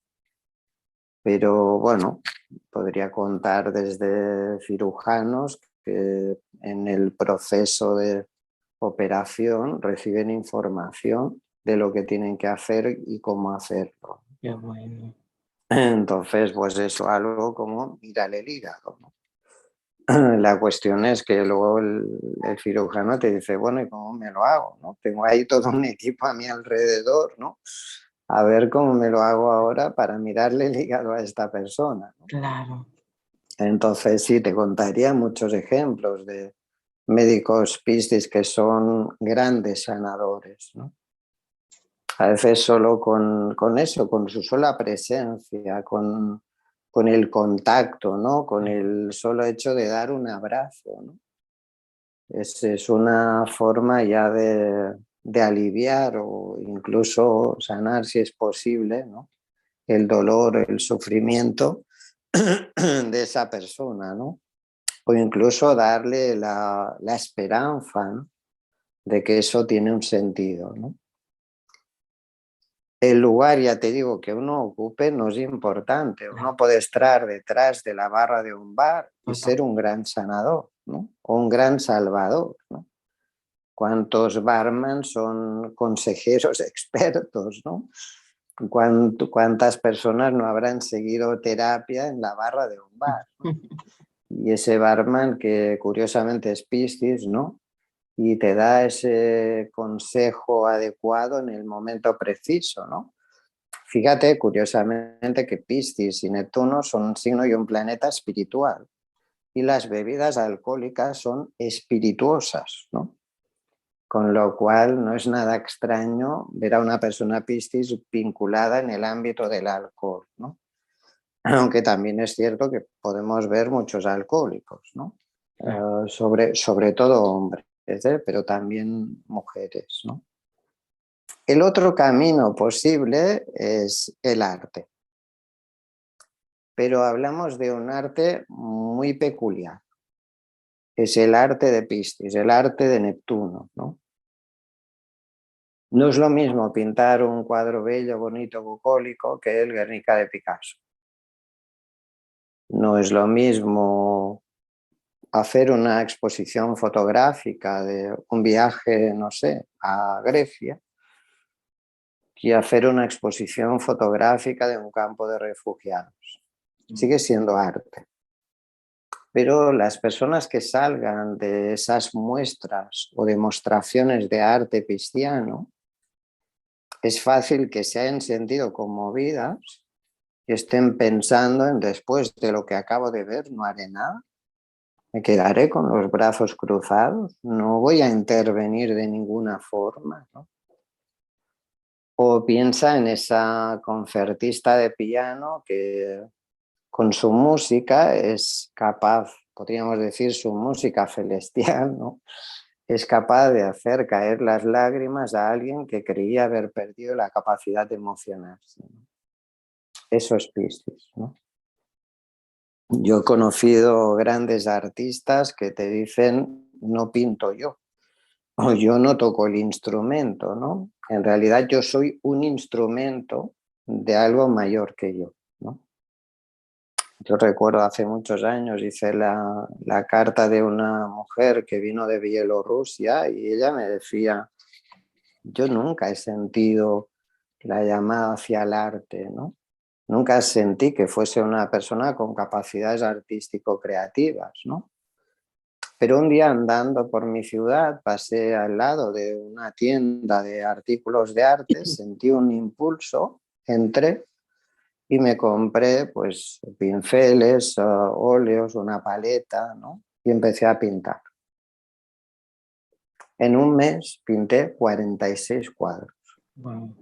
Pero bueno, podría contar desde cirujanos que en el proceso de operación reciben información de lo que tienen que hacer y cómo hacerlo. Qué bueno. Entonces, pues eso, algo como mirar el hígado, ¿no? La cuestión es que luego el cirujano te dice, bueno, ¿y cómo me lo hago? ¿No? Tengo ahí todo un equipo a mi alrededor, ¿no? A ver cómo me lo hago ahora para mirarle el hígado a esta persona, ¿no? Claro. Entonces sí, te contaría muchos ejemplos de médicos piscis que son grandes sanadores, ¿no? A veces solo con eso, con su sola presencia, con el contacto, ¿no? Con el solo hecho de dar un abrazo, ¿no? Es una forma ya de aliviar o incluso sanar, si es posible, ¿no? El dolor, el sufrimiento de esa persona, ¿no? O incluso darle la esperanza, ¿no? De que eso tiene un sentido, ¿no? El lugar, ya te digo, que uno ocupe no es importante. Uno puede estar detrás de la barra de un bar y ser un gran sanador, ¿no? O un gran salvador, ¿no? ¿Cuántos barman son consejeros expertos, ¿no? ¿Cuántas personas no habrán seguido terapia en la barra de un bar, ¿no? Y ese barman que curiosamente es Piscis, ¿no? Y te da ese consejo adecuado en el momento preciso, ¿no? Fíjate, curiosamente, que Piscis y Neptuno son un signo y un planeta espiritual. Y las bebidas alcohólicas son espirituosas, ¿no? Con lo cual no es nada extraño ver a una persona Piscis vinculada en el ámbito del alcohol, ¿no? Aunque también es cierto que podemos ver muchos alcohólicos, ¿no? Sobre todo hombres, pero también mujeres, ¿no? El otro camino posible es el arte, pero hablamos de un arte muy peculiar. Es el arte de Piscis, el arte de Neptuno, ¿no? No es lo mismo pintar un cuadro bello, bonito, bucólico que el Guernica de Picasso. No es lo mismo hacer una exposición fotográfica de un viaje, no sé, a Grecia, que hacer una exposición fotográfica de un campo de refugiados. Sigue siendo arte. Pero las personas que salgan de esas muestras o demostraciones de arte pisciano, es fácil que se hayan sentido conmovidas y estén pensando en después de lo que acabo de ver, no haré nada. Me quedaré con los brazos cruzados, no voy a intervenir de ninguna forma, ¿no? O piensa en esa concertista de piano que con su música es capaz, podríamos decir su música celestial, ¿no? Es capaz de hacer caer las lágrimas a alguien que creía haber perdido la capacidad de emocionarse, ¿no? Eso es Piscis, ¿no? Yo he conocido grandes artistas que te dicen, no pinto yo, o yo no toco el instrumento, ¿no? En realidad yo soy un instrumento de algo mayor que yo, ¿no? Yo recuerdo hace muchos años hice la carta de una mujer que vino de Bielorrusia y ella me decía, yo nunca he sentido la llamada hacia el arte, ¿no? Nunca sentí que fuese una persona con capacidades artístico-creativas, ¿no? Pero un día andando por mi ciudad pasé al lado de una tienda de artículos de arte, sentí un impulso, entré y me compré pues pinceles, óleos, una paleta, ¿no? Y empecé a pintar. En un mes pinté 46 cuadros. Wow.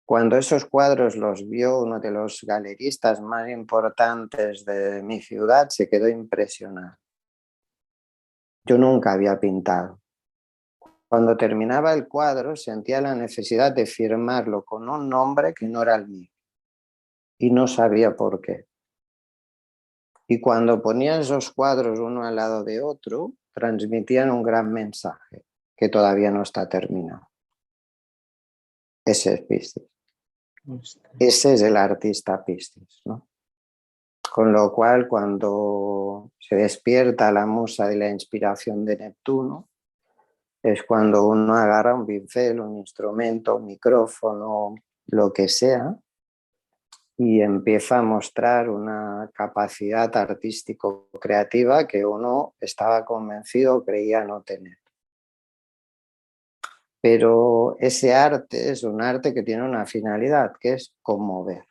Cuando esos cuadros los vio uno de los galeristas más importantes de mi ciudad, se quedó impresionado. Yo nunca había pintado. Cuando terminaba el cuadro sentía la necesidad de firmarlo con un nombre que no era el mío y no sabía por qué. Y cuando ponía esos cuadros uno al lado de otro, transmitían un gran mensaje que todavía no está terminado. Ese es Piscis. Ese es el artista Piscis, ¿no? Con lo cual, cuando se despierta la musa de la inspiración de Neptuno, es cuando uno agarra un pincel, un instrumento, un micrófono, lo que sea, y empieza a mostrar una capacidad artístico-creativa que uno estaba convencido, creía no tener. Pero ese arte es un arte que tiene una finalidad, que es conmover.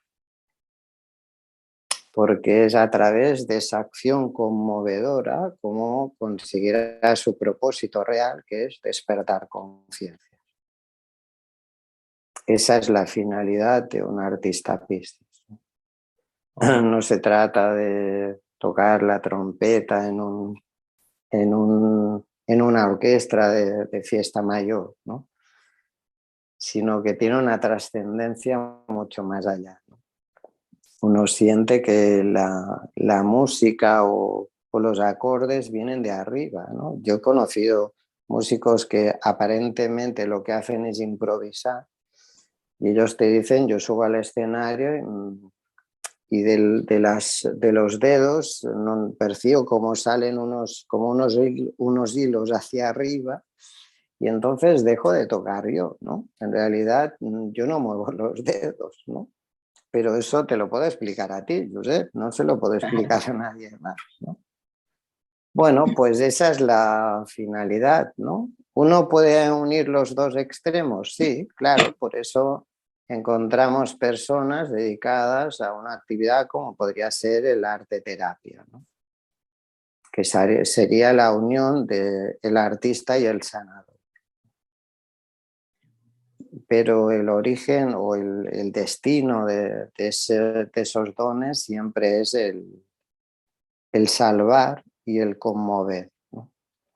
Porque es a través de esa acción conmovedora como conseguirá su propósito real, que es despertar conciencia. Esa es la finalidad de un artista Piscis. No se trata de tocar la trompeta en una orquesta de fiesta mayor, ¿no? Sino que tiene una trascendencia mucho más allá, ¿no? Uno siente que la música o los acordes vienen de arriba, ¿no? Yo he conocido músicos que aparentemente lo que hacen es improvisar y ellos te dicen, yo subo al escenario y de los dedos no, percibo cómo salen como unos hilos hacia arriba y entonces dejo de tocar yo, ¿no? En realidad yo no muevo los dedos, ¿no? Pero eso te lo puedo explicar a ti, Josep, no se lo puedo explicar a nadie más, ¿no? Bueno, pues esa es la finalidad, ¿no? ¿Uno puede unir los dos extremos? Sí, claro, por eso encontramos personas dedicadas a una actividad como podría ser el arte terapia, ¿no? Que sería la unión del artista y el sanador. Pero el origen o el destino de esos dones siempre es el salvar y el conmover, ¿no?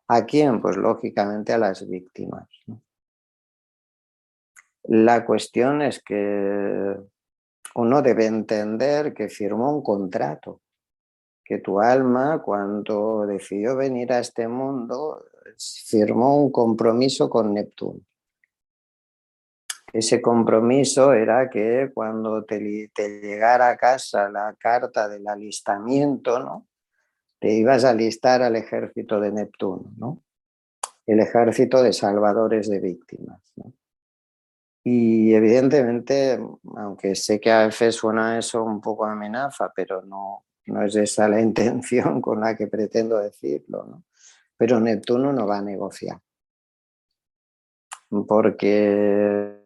¿A quién? Pues lógicamente a las víctimas, ¿no? La cuestión es que uno debe entender que firmó un contrato, que tu alma cuando decidió venir a este mundo firmó un compromiso con Neptuno. Ese compromiso era que cuando te llegara a casa la carta del alistamiento, ¿no? Te ibas a alistar al ejército de Neptuno, ¿no? El ejército de salvadores de víctimas, ¿no? Y evidentemente, aunque sé que a veces suena eso un poco amenaza, pero no es esa la intención con la que pretendo decirlo, ¿no? Pero Neptuno no va a negociar, porque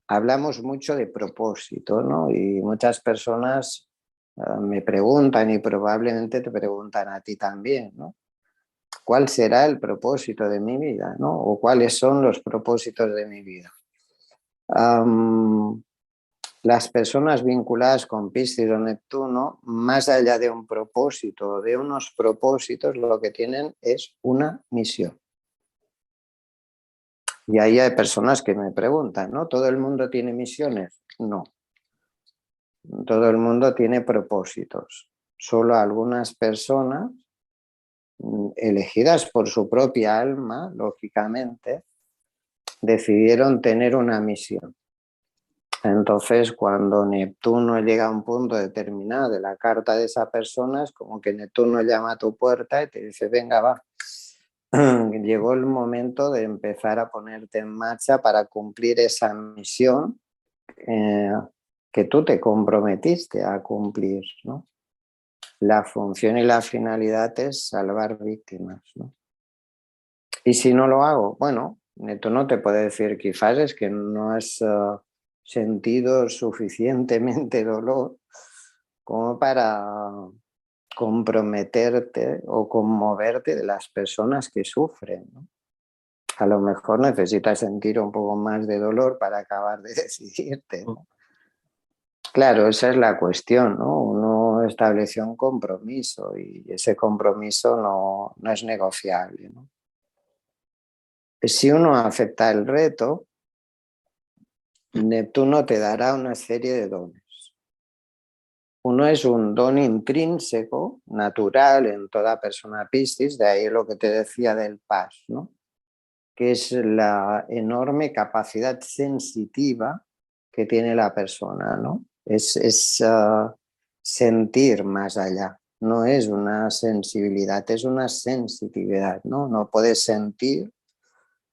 hablamos mucho de propósito, ¿no? Y muchas personas me preguntan y probablemente te preguntan a ti también, ¿no? ¿Cuál será el propósito de mi vida, ¿no? O cuáles son los propósitos de mi vida. Las personas vinculadas con Piscis o Neptuno, más allá de un propósito, de unos propósitos, lo que tienen es una misión. Y ahí hay personas que me preguntan, ¿no? ¿Todo el mundo tiene misiones? No. Todo el mundo tiene propósitos. Solo algunas personas, elegidas por su propia alma, lógicamente, decidieron tener una misión. Entonces, cuando Neptuno llega a un punto determinado de la carta de esa persona, es como que Neptuno llama a tu puerta y te dice, venga, va, llegó el momento de empezar a ponerte en marcha para cumplir esa misión que tú te comprometiste a cumplir, ¿no? la función y la finalidad es salvar víctimas, ¿no? Y si no lo hago, bueno, Neptuno te puede decir quizás es que no has sentido suficientemente dolor como para comprometerte o conmoverte de las personas que sufren, ¿no? A lo mejor necesitas sentir un poco más de dolor para acabar de decidirte, ¿no? Claro, esa es la cuestión, ¿no? Uno estableció un compromiso y ese compromiso no es negociable, ¿no? Si uno acepta el reto, Neptuno te dará una serie de dones. Uno es un don intrínseco, natural en toda persona Piscis, de ahí lo que te decía del PAS, ¿no? Que es la enorme capacidad sensitiva que tiene la persona, ¿no? Es sentir más allá, no es una sensibilidad, es una sensitividad, ¿no? No puedes sentir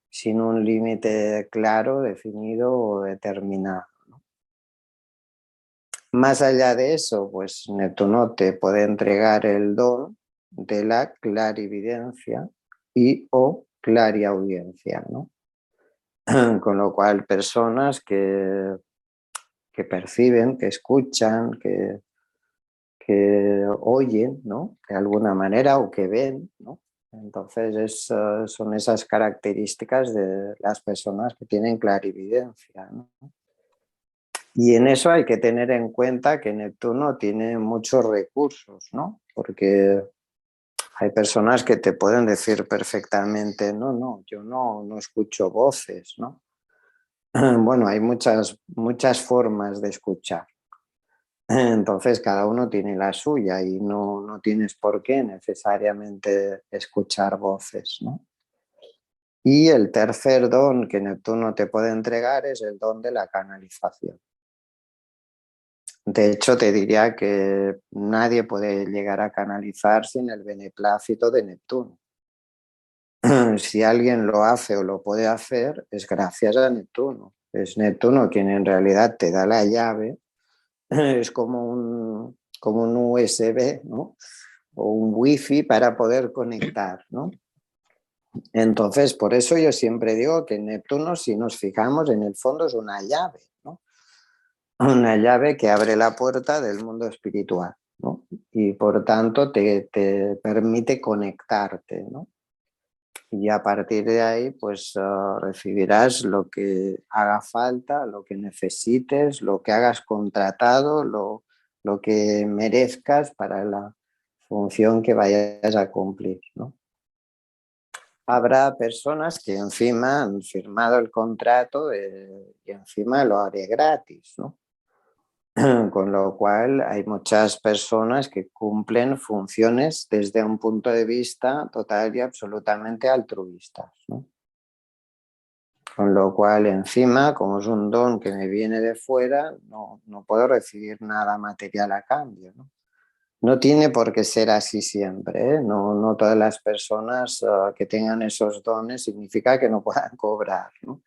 sin un límite claro, definido o determinado. Más allá de eso, pues Neptuno te puede entregar el don de la clarividencia y o clariaudiencia, ¿no? Con lo cual personas que perciben, que escuchan, que oyen, ¿no? De alguna manera o que ven, ¿no? Entonces son esas características de las personas que tienen clarividencia, ¿no? Y en eso hay que tener en cuenta que Neptuno tiene muchos recursos, ¿no? Porque hay personas que te pueden decir perfectamente, no, yo no escucho voces, ¿no? Bueno, hay muchas formas de escuchar. Entonces cada uno tiene la suya y no tienes por qué necesariamente escuchar voces, ¿no? Y el tercer don que Neptuno te puede entregar es el don de la canalización. De hecho, te diría que nadie puede llegar a canalizar sin el beneplácito de Neptuno. Si alguien lo hace o lo puede hacer, es gracias a Neptuno. Es Neptuno quien en realidad te da la llave. Es como un USB, ¿no? O un wifi para poder conectar, ¿no? Entonces, por eso yo siempre digo que Neptuno, si nos fijamos, en el fondo es una llave, ¿no? Una llave que abre la puerta del mundo espiritual, ¿no? Y por tanto te permite conectarte, ¿no? Y a partir de ahí, pues recibirás lo que haga falta, lo que necesites, lo que hagas contratado, lo que merezcas para la función que vayas a cumplir, ¿no? Habrá personas que encima han firmado el contrato y encima lo haré gratis, ¿no? Con lo cual hay muchas personas que cumplen funciones desde un punto de vista total y absolutamente altruistas, ¿no? Con lo cual encima, como es un don que me viene de fuera, no puedo recibir nada material a cambio, ¿no? No tiene por qué ser así siempre, ¿eh? No todas las personas que tengan esos dones significa que no puedan cobrar, ¿no?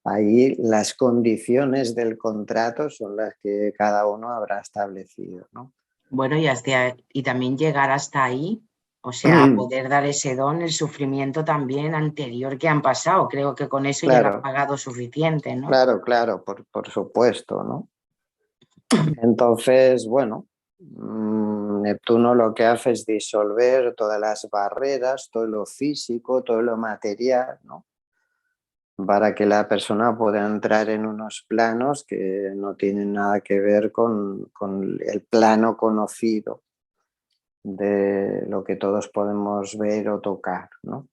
Ahí las condiciones del contrato son las que cada uno habrá establecido, ¿no? Bueno, y también llegar hasta ahí, o sea, poder dar ese don, el sufrimiento también anterior que han pasado. Creo que con eso ya lo han Claro, pagado suficiente, ¿no? claro, por supuesto, ¿no? Entonces, bueno, Neptuno lo que hace es disolver todas las barreras, todo lo físico, todo lo material, ¿no? Para que la persona pueda entrar en unos planos que no tienen nada que ver con el plano conocido de lo que todos podemos ver o tocar, ¿no?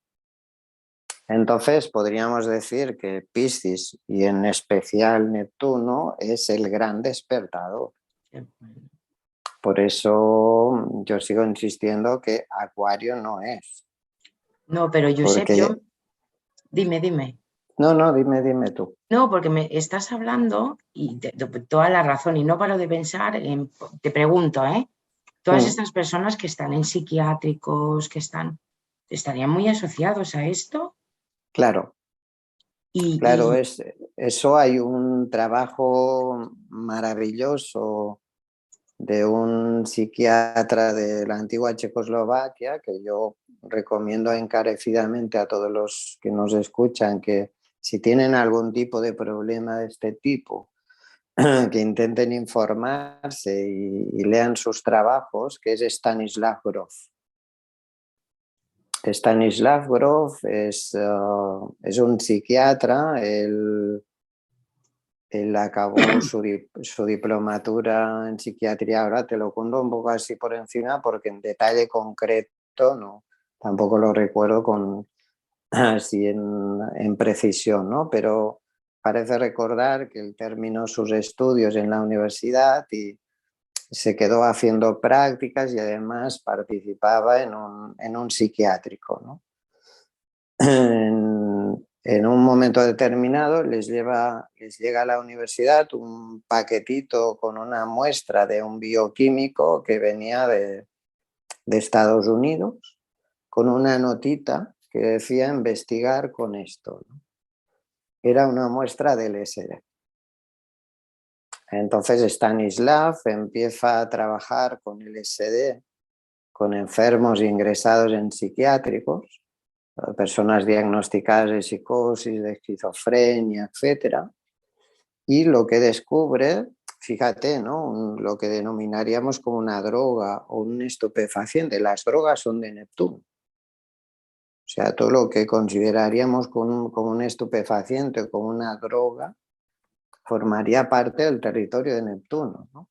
Entonces podríamos decir que Piscis y en especial Neptuno es el gran despertador. Por eso yo sigo insistiendo que Acuario no es. No, pero Josep, Porque, dime. no, dime tú. No, porque me estás hablando y toda la razón, y no paro de pensar te pregunto, ¿eh? Todas Mm, estas personas que están en psiquiátricos, estarían muy asociados a esto claro, claro, y eso hay un trabajo maravilloso de un psiquiatra de la antigua Checoslovaquia, que yo recomiendo encarecidamente a todos los que nos escuchan que si tienen algún tipo de problema de este tipo, que intenten informarse y lean sus trabajos, que es Stanislav Grof. Stanislav Grof es un psiquiatra, él acabó su diplomatura en psiquiatría, ahora te lo cuento un poco así por encima porque en detalle concreto no, tampoco lo recuerdo así en precisión, ¿no? Pero parece recordar que él terminó sus estudios en la universidad y se quedó haciendo prácticas y además participaba en un psiquiátrico, ¿no? En un momento determinado les llega a la universidad un paquetito con una muestra de un bioquímico que venía de Estados Unidos, con una notita que decía investigar con esto, ¿no? Era una muestra del LSD. Entonces Stanislav empieza a trabajar con LSD, con enfermos ingresados en psiquiátricos, personas diagnosticadas de psicosis, de esquizofrenia, etc. Y lo que descubre, fíjate, ¿no? Lo que denominaríamos como una droga o un estupefaciente. Las drogas son de Neptuno. O sea, todo lo que consideraríamos como un estupefaciente o como una droga formaría parte del territorio de Neptuno, ¿no?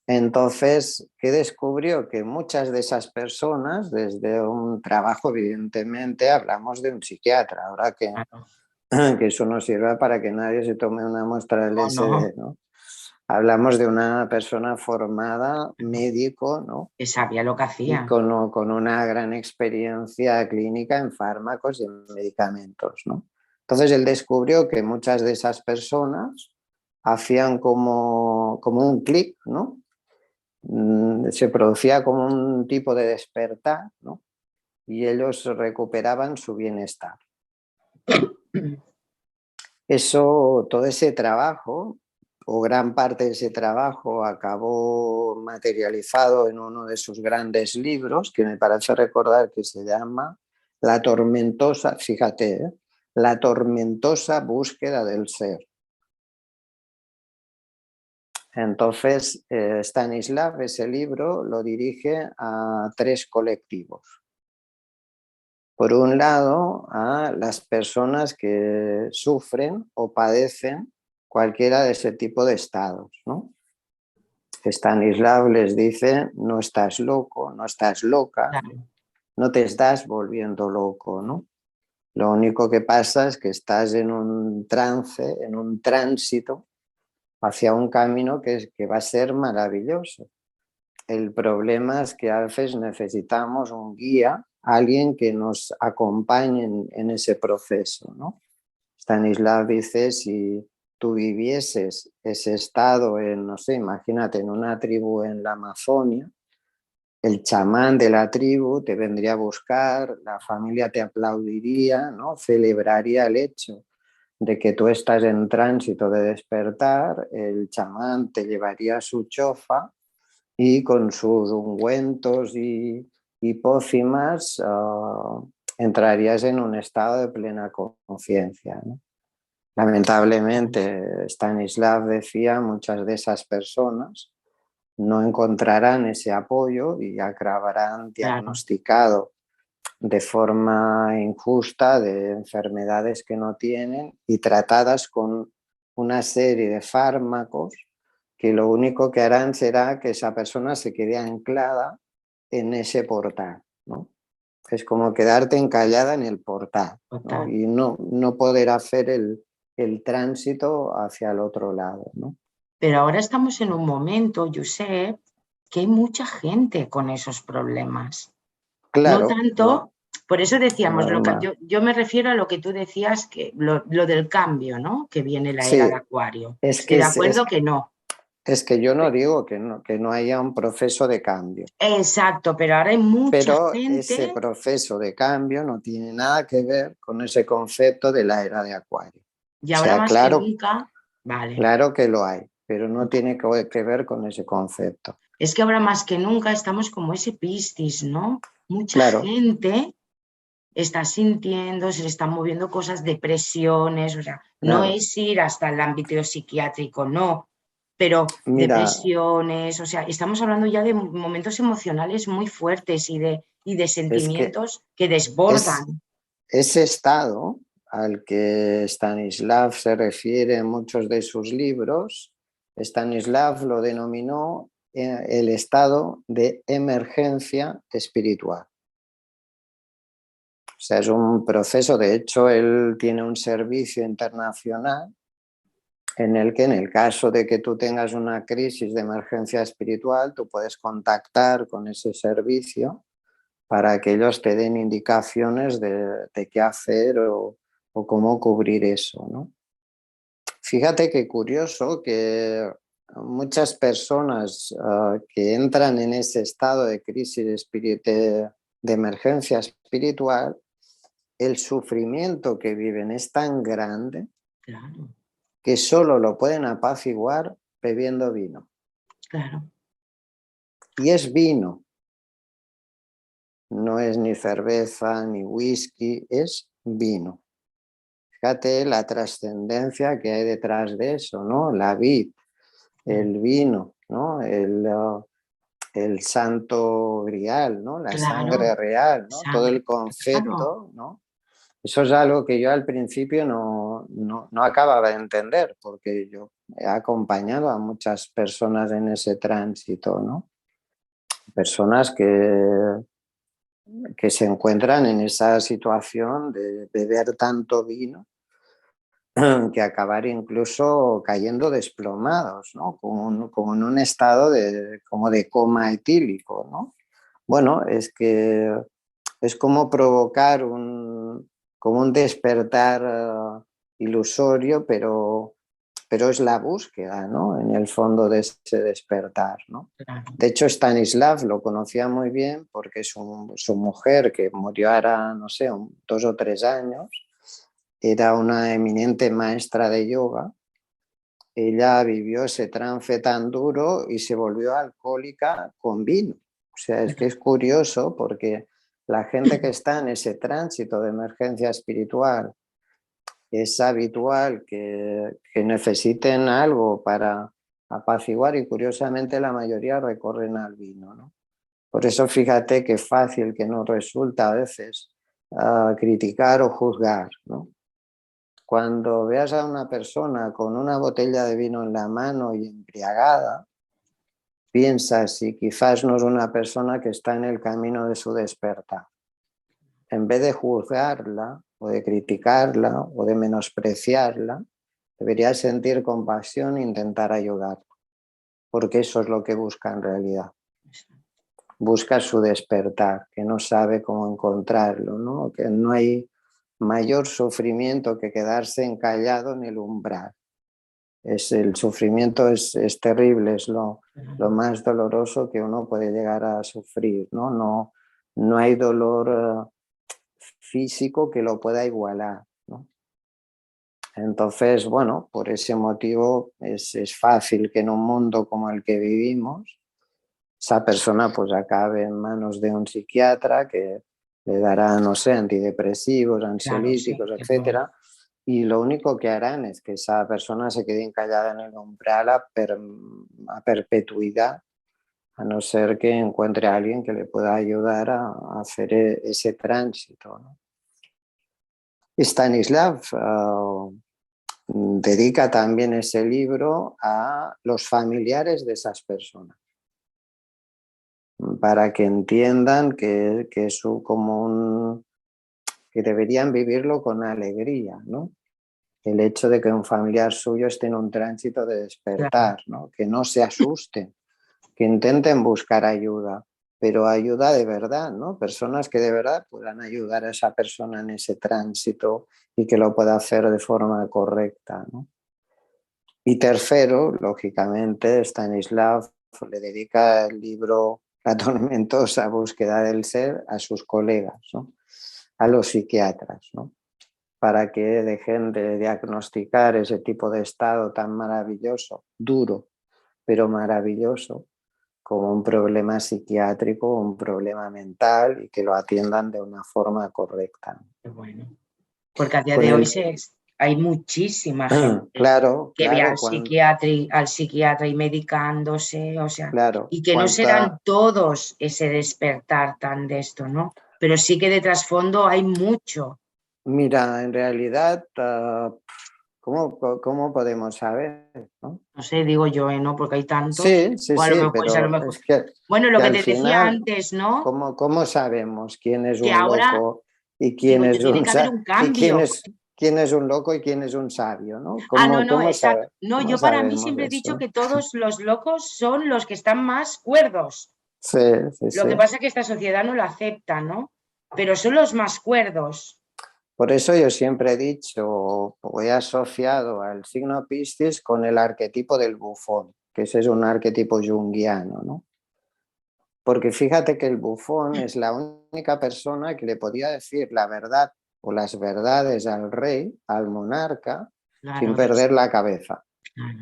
Entonces, ¿qué descubrió? Que muchas de esas personas, desde un trabajo, evidentemente, hablamos de un psiquiatra, ahora que eso no sirva para que nadie se tome una muestra del LSD, ¿no? Hablamos de una persona formada, médico, ¿no? Que sabía lo que hacía. Y con una gran experiencia clínica en fármacos y en medicamentos, ¿no? Entonces él descubrió que muchas de esas personas hacían como un clic, ¿no? Se producía como un tipo de despertar, ¿no? Y ellos recuperaban su bienestar. Todo ese trabajo, o gran parte de ese trabajo, acabó materializado en uno de sus grandes libros, que me parece recordar que se llama La tormentosa, fíjate, La tormentosa búsqueda del ser. Entonces, Stanislav ese libro lo dirige a 3 colectivos. Por un lado, a las personas que sufren o padecen cualquiera de ese tipo de estados, ¿no? Stanislav les dice, no estás loco, no estás loca, Claro. no te estás volviendo loco, ¿no? Lo único que pasa es que estás en un trance, en un tránsito hacia un camino que va a ser maravilloso. El problema es que a veces necesitamos un guía, alguien que nos acompañe en ese proceso, ¿no? Stanislav dice, si tú vivieses ese estado no sé, imagínate, en una tribu en la Amazonia, el chamán de la tribu te vendría a buscar, la familia te aplaudiría, ¿no? Celebraría el hecho de que tú estás en tránsito de despertar, el chamán te llevaría su chofa y con sus ungüentos y pócimas entrarías en un estado de plena conciencia, ¿no? Lamentablemente, Stanislav decía, muchas de esas personas no encontrarán ese apoyo y acabarán diagnosticado de forma injusta de enfermedades que no tienen y tratadas con una serie de fármacos que lo único que harán será que esa persona se quede anclada en ese portal, ¿no? Es como quedarte encallada en el portal, ¿no? Y no poder hacer el tránsito hacia el otro lado, ¿no? Pero ahora estamos en un momento, Josep, que hay mucha gente con esos problemas. Claro, no tanto, por eso decíamos, yo me refiero a lo que tú decías, que lo del cambio, ¿no? Que viene la era de sí, Acuario. es Estoy que, de acuerdo que no. es que yo no digo que no haya un proceso de cambio. Exacto, pero ahora hay mucha Pero ese gente. proceso de cambio no tiene nada que ver con ese concepto de la era de Acuario. Y O ahora sea, más que nunca, vale. claro que lo hay. pero no tiene que ver con ese concepto. Es que ahora más que nunca estamos como ese Piscis, ¿no? Mucha Claro, gente está sintiendo, se le están moviendo cosas, depresiones, o sea, no claro. es ir hasta el ámbito psiquiátrico, no, pero Mira, depresiones, o sea, estamos hablando ya de momentos emocionales muy fuertes y de es que sentimientos que desbordan. ese estado al que Stanislav se refiere en muchos de sus libros, Stanislav lo denominó el estado de emergencia espiritual. O sea, es un proceso, de hecho, él tiene un servicio internacional en el que en el caso de que tú tengas una crisis de emergencia espiritual, tú puedes contactar con ese servicio para que ellos te den indicaciones de qué hacer o cómo cubrir eso, ¿no? Fíjate qué curioso que muchas personas que entran en ese estado de crisis de emergencia espiritual, el sufrimiento que viven es tan grande Claro, que solo lo pueden apaciguar bebiendo vino. claro, Y es vino, no es ni cerveza ni whisky, es vino. Fíjate la trascendencia que hay detrás de eso, ¿no? La vid, el vino, ¿no? El santo grial, ¿no? La claro, sangre real, ¿no? Todo sangre, el claro, concepto, ¿no? Eso es algo que yo al principio no acababa de entender, porque yo he acompañado a muchas personas en ese tránsito, ¿no? Personas que se encuentran en esa situación de beber tanto vino que acabar incluso cayendo desplomados, ¿no? Como en un estado como de coma etílico, ¿no? Bueno, es que es como provocar como un despertar ilusorio, pero es la búsqueda, ¿no? En el fondo de ese despertar, ¿no? claro, De hecho, Stanislav lo conocía muy bien porque su mujer, que murió ahora, no sé, 2 o 3 años, era una eminente maestra de yoga. Ella vivió ese trance tan duro y se volvió alcohólica con vino. O sea, es que es curioso porque la gente que está en ese tránsito de emergencia espiritual es habitual que necesiten algo para apaciguar y curiosamente la mayoría recorren al vino, ¿no? Por eso fíjate qué fácil que nos resulta a veces criticar o juzgar, ¿no? Cuando veas a una persona con una botella de vino en la mano y embriagada, piensa si quizás no es una persona que está en el camino de su despertar. En vez de juzgarla o de criticarla o de menospreciarla, deberías sentir compasión e intentar ayudarla, porque eso es lo que busca en realidad. Busca su despertar, que no sabe cómo encontrarlo, ¿no? Que no hay mayor sufrimiento que quedarse encallado en el umbral. El sufrimiento es terrible, es lo más doloroso que uno puede llegar a sufrir, ¿no? No hay dolor físico que lo pueda igualar, ¿no? Entonces, bueno, por ese motivo es fácil que en un mundo como el que vivimos, esa persona pues acabe en manos de un psiquiatra que le dará, no sé, antidepresivos, claro, sí, ansiolíticos, es muy, etcétera, y lo único que harán es que esa persona se quede encallada en el umbral a perpetuidad, a no ser que encuentre a alguien que le pueda ayudar a hacer ese tránsito, ¿no? Stanislav dedica también ese libro a los familiares de esas personas, para que entiendan que es que deberían vivirlo con alegría, ¿no? El hecho de que un familiar suyo esté en un tránsito de claro, despertar, ¿no? Que no se asusten, que intenten buscar ayuda, pero ayuda de verdad, ¿no? Personas que de verdad puedan ayudar a esa persona en ese tránsito y que lo pueda hacer de forma correcta, ¿no? Y tercero, lógicamente, Stanislav le dedica el libro La tormentosa búsqueda del ser a sus colegas, ¿no? A los psiquiatras, ¿no? para que dejen de diagnosticar ese tipo de estado tan maravilloso, duro, pero maravilloso, como un problema psiquiátrico, un problema mental, y que lo atiendan de una forma correcta. Qué bueno. Porque a día Con de hoy el, hay muchísima gente claro, que ve claro, al psiquiatra y medicándose, o sea, claro, y que no serán todos ese despertar tan de esto, ¿no? Pero sí que de trasfondo hay mucho. mira, en realidad, ¿cómo podemos saber, ¿no? No sé, digo yo, ¿no? Porque hay tantos. Sí, sí, O a lo sí, mejor, pues a lo pero mejor. es Bueno, lo que que al te decía final, antes, ¿no? ¿cómo sabemos quién es Que un ahora, loco y digo quién yo, es tiene un, que haber un y cambio. quién es un loco y quién es un sabio, ¿no? No, no, exacto. No, ¿Cómo yo para mí sabemos siempre he dicho eso? que todos los locos son los que están más cuerdos. Sí, sí, Lo sí. que pasa es que esta sociedad no lo acepta, ¿no? Pero son los más cuerdos. Por eso yo siempre he dicho, o he asociado al signo Piscis con el arquetipo del bufón, que ese es un arquetipo junguiano, ¿no? Porque fíjate que el bufón es la única persona que le podía decir la verdad o las verdades al rey, al monarca, sin Claro, perder la cabeza, claro.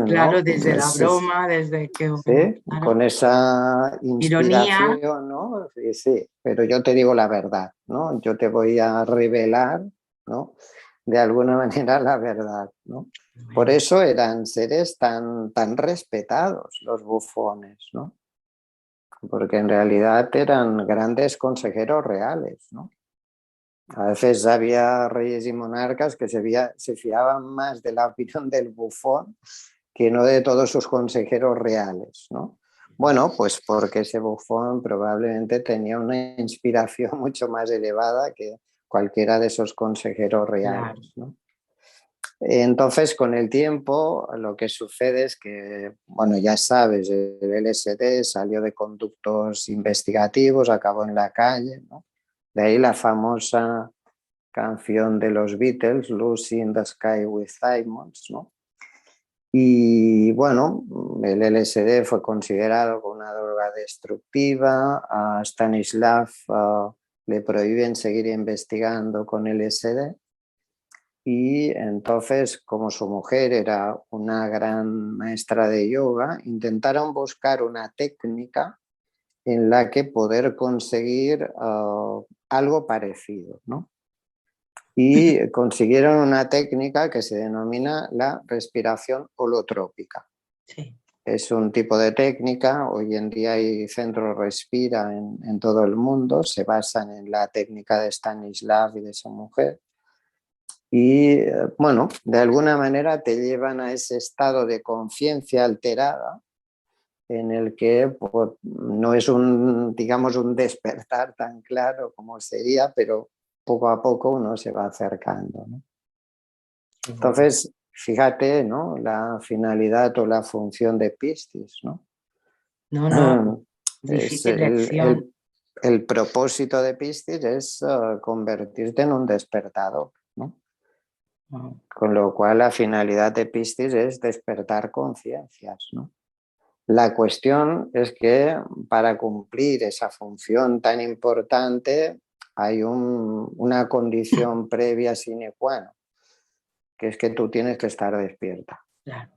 Claro, ¿no? desde la broma, desde que, Sí, claro, con esa ironía, inspiración, ¿no? Sí, sí, pero yo te digo la verdad, ¿no? Yo te voy a revelar, ¿no? De alguna manera la verdad, ¿no? Por bueno, eso eran seres tan respetados los bufones, ¿no? Porque en realidad eran grandes consejeros reales, ¿no? A veces había reyes y monarcas que se fiaban más de la opinión del bufón que no de todos sus consejeros reales, ¿no? Bueno, pues porque ese bufón probablemente tenía una inspiración mucho más elevada que cualquiera de esos consejeros claro, reales, ¿no? Entonces, con el tiempo, lo que sucede es que, bueno, ya sabes, el LSD salió de conductos investigativos, acabó en la calle, ¿no? De ahí la famosa canción de los Beatles, Lucy in the Sky with Diamonds, ¿no? Y bueno, el LSD fue considerado una droga destructiva. A Stanislav le prohíben seguir investigando con LSD. Y entonces, como su mujer era una gran maestra de yoga, intentaron buscar una técnica en la que poder conseguir algo parecido, ¿no? Y consiguieron una técnica que se denomina la respiración holotrópica. sí. Es un tipo de técnica, hoy en día hay centros Respira en todo el mundo, se basan en la técnica de Stanislav y de su mujer. Y bueno, de alguna manera te llevan a ese estado de conciencia alterada en el que pues, no es digamos, un despertar tan claro como sería, pero poco a poco uno se va acercando, ¿no? Qué bueno. Entonces, fíjate, ¿no? La finalidad o la función de Piscis, ¿no? No, no, Es difícil lección. el propósito de Piscis es convertirte en un despertador, ¿no? Wow. Con lo cual la finalidad de Piscis es despertar conciencias, ¿no? La cuestión es que para cumplir esa función tan importante hay una condición previa sine qua non, que es que tú tienes que estar despierta, Claro.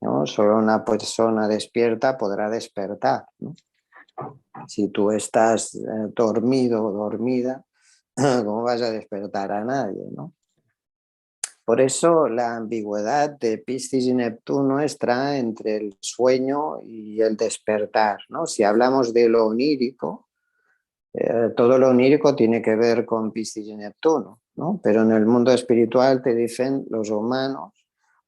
¿no? Solo una persona despierta podrá despertar, ¿no? Si tú estás dormido o dormida, ¿cómo vas a despertar a nadie, ¿no? Por eso la ambigüedad de Piscis y Neptuno está entre el sueño y el despertar, ¿no? Si hablamos de lo onírico, todo lo onírico tiene que ver con Piscis y Neptuno, ¿no? Pero en el mundo espiritual te dicen los humanos,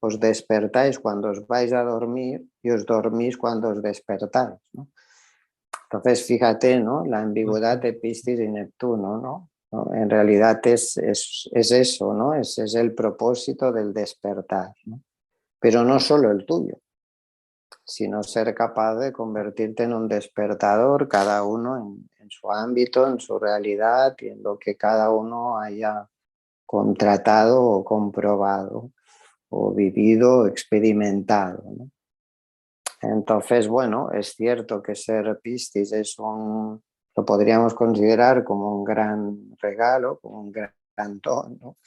os despertáis cuando os vais a dormir y os dormís cuando os despertáis, ¿no? Entonces, fíjate, ¿no? La ambigüedad de Piscis y Neptuno, ¿no? ¿No? En realidad es eso, ¿no? Ese es el propósito del despertar, ¿no? Pero no solo el tuyo, sino ser capaz de convertirte en un despertador, cada uno en su ámbito, en su realidad y en lo que cada uno haya contratado o comprobado o vivido o experimentado, ¿no? Entonces, bueno, es cierto que ser Piscis lo podríamos considerar como un gran regalo, como un gran cantón, ¿no?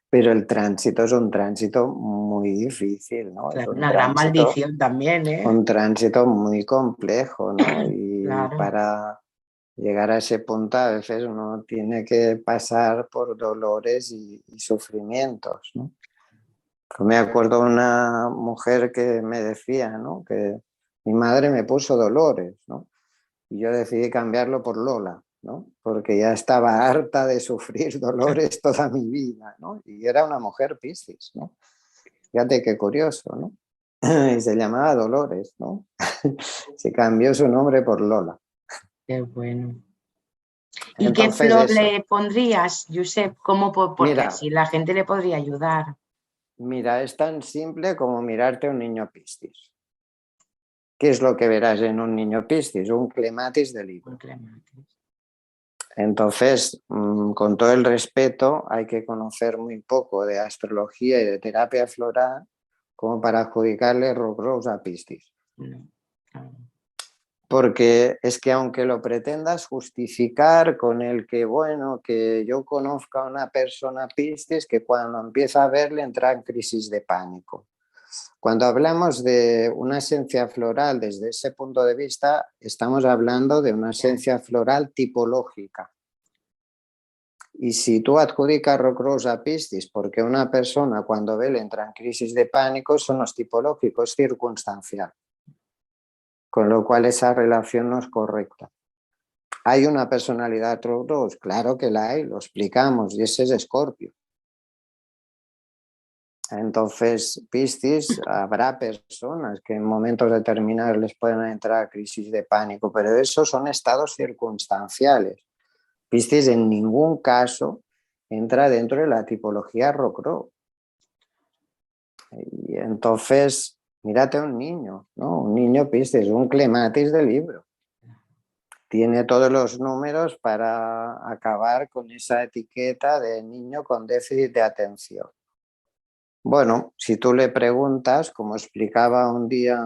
Pero el tránsito es un tránsito muy difícil, ¿no? Es Claro, una gran maldición también, ¿eh? un tránsito muy complejo, ¿no? Y Claro. para llegar a ese punto a veces uno tiene que pasar por dolores y sufrimientos, ¿no? Yo me acuerdo de una mujer que me decía, ¿no?, que mi madre me puso Dolores, ¿no? Y yo decidí cambiarlo por Lola, ¿no? Porque ya estaba harta de sufrir dolores toda mi vida, ¿no? Y era una mujer Piscis, ¿no? Fíjate qué curioso, ¿no? Y se llamaba Dolores, ¿no? Se cambió su nombre por Lola. Qué bueno. ¿Y qué Entonces flor eso. le pondrías, Josep? Porque Mira, así la gente le podría ayudar. mira, es tan simple como mirarte a un niño Piscis. ¿Qué es lo que verás en un niño Piscis? Un clematis de libro. Un clematis. Entonces, con todo el respeto, hay que conocer muy poco de astrología y de terapia floral como para adjudicarle Rose a Piscis. No, claro. Porque es que aunque lo pretendas justificar con el que, bueno, que yo conozca a una persona Piscis que cuando empieza a verle entra en crisis de pánico. Cuando hablamos de una esencia floral desde ese punto de vista, estamos hablando de una esencia floral tipológica. Y si tú adjudicas Rose a Piscis porque una persona cuando ve le entra en crisis de pánico, eso no es tipológico, es circunstancial. Con lo cual esa relación no es correcta. ¿Hay una personalidad Rose? Claro que la hay, lo explicamos, y ese es Escorpio. Entonces, Piscis, habrá personas que en momentos determinados les pueden entrar crisis de pánico, pero esos son estados circunstanciales. Piscis en ningún caso entra dentro de la tipología Rocroi. Y entonces, mírate a un niño, ¿no? Un niño Piscis, un clematis de libro. Tiene todos los números para acabar con esa etiqueta de niño con déficit de atención. Bueno, si tú le preguntas, como explicaba un día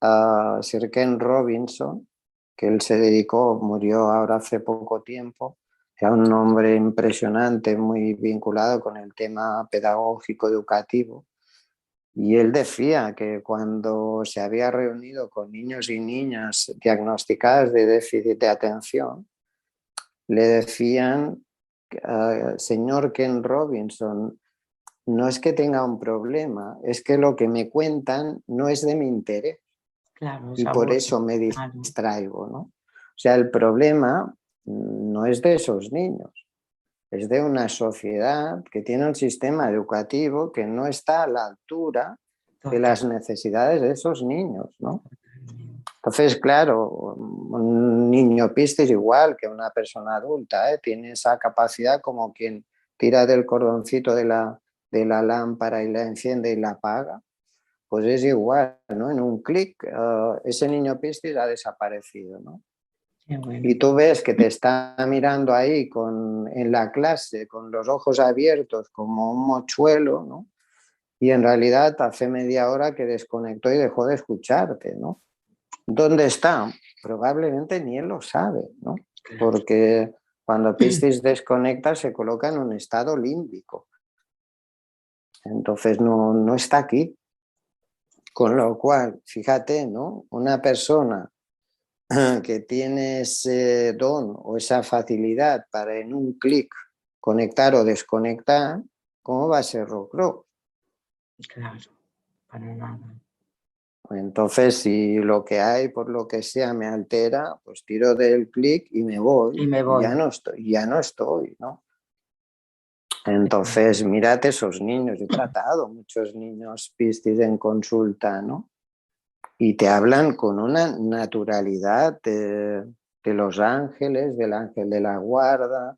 a Sir Ken Robinson, que él se dedicó, murió ahora hace poco tiempo, era un hombre impresionante, muy vinculado con el tema pedagógico educativo, y él decía que cuando se había reunido con niños y niñas diagnosticadas de déficit de atención, le decían, señor Ken Robinson, no es que tenga un problema, es que lo que me cuentan no es de mi interés. Claro, Y por eso me distraigo, ¿no? O sea, el problema no es de esos niños, es de una sociedad que tiene un sistema educativo que no está a la altura de las necesidades de esos niños, ¿no? Entonces, claro, un niño Piscis igual que una persona adulta, ¿eh? Tiene esa capacidad como quien tira del cordoncito de la lámpara y la enciende y la apaga, pues es igual, ¿no? En un clic, ese niño Piscis ha desaparecido, ¿no? Bueno. Y tú ves que te está mirando ahí en la clase con los ojos abiertos como un mochuelo, ¿no? Y en realidad hace media hora que desconectó y dejó de escucharte, ¿no? ¿Dónde está? Probablemente ni él lo sabe, ¿no? Porque cuando Piscis desconecta se coloca en un estado límbico. Entonces no está aquí. Con lo cual, fíjate, ¿no? Una persona que tiene ese don o esa facilidad para en un clic conectar o desconectar, ¿cómo va a ser Rocroi? Claro, para nada. Entonces, si lo que hay, por lo que sea, me altera, pues tiro del clic y me voy. Y me Y voy. ya no estoy, ¿no? Entonces, mírate esos niños. He tratado muchos niños Piscis en consulta, ¿no? Y te hablan con una naturalidad de los ángeles, del ángel de la guarda,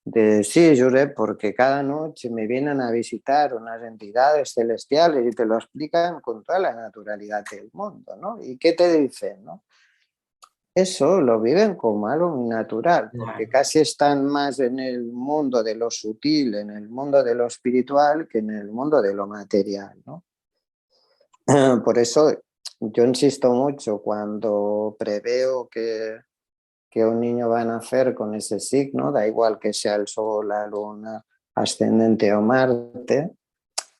de sí, Jurep, porque cada noche me vienen a visitar unas entidades celestiales y te lo explican con toda la naturalidad del mundo, ¿no? ¿Y qué te dicen, no? Eso lo viven como algo muy natural, porque casi están más en el mundo de lo sutil, en el mundo de lo espiritual, que en el mundo de lo material, ¿no? Por eso yo insisto mucho cuando preveo que que un niño va a nacer con ese signo, da igual que sea el Sol, la Luna, ascendente o Marte,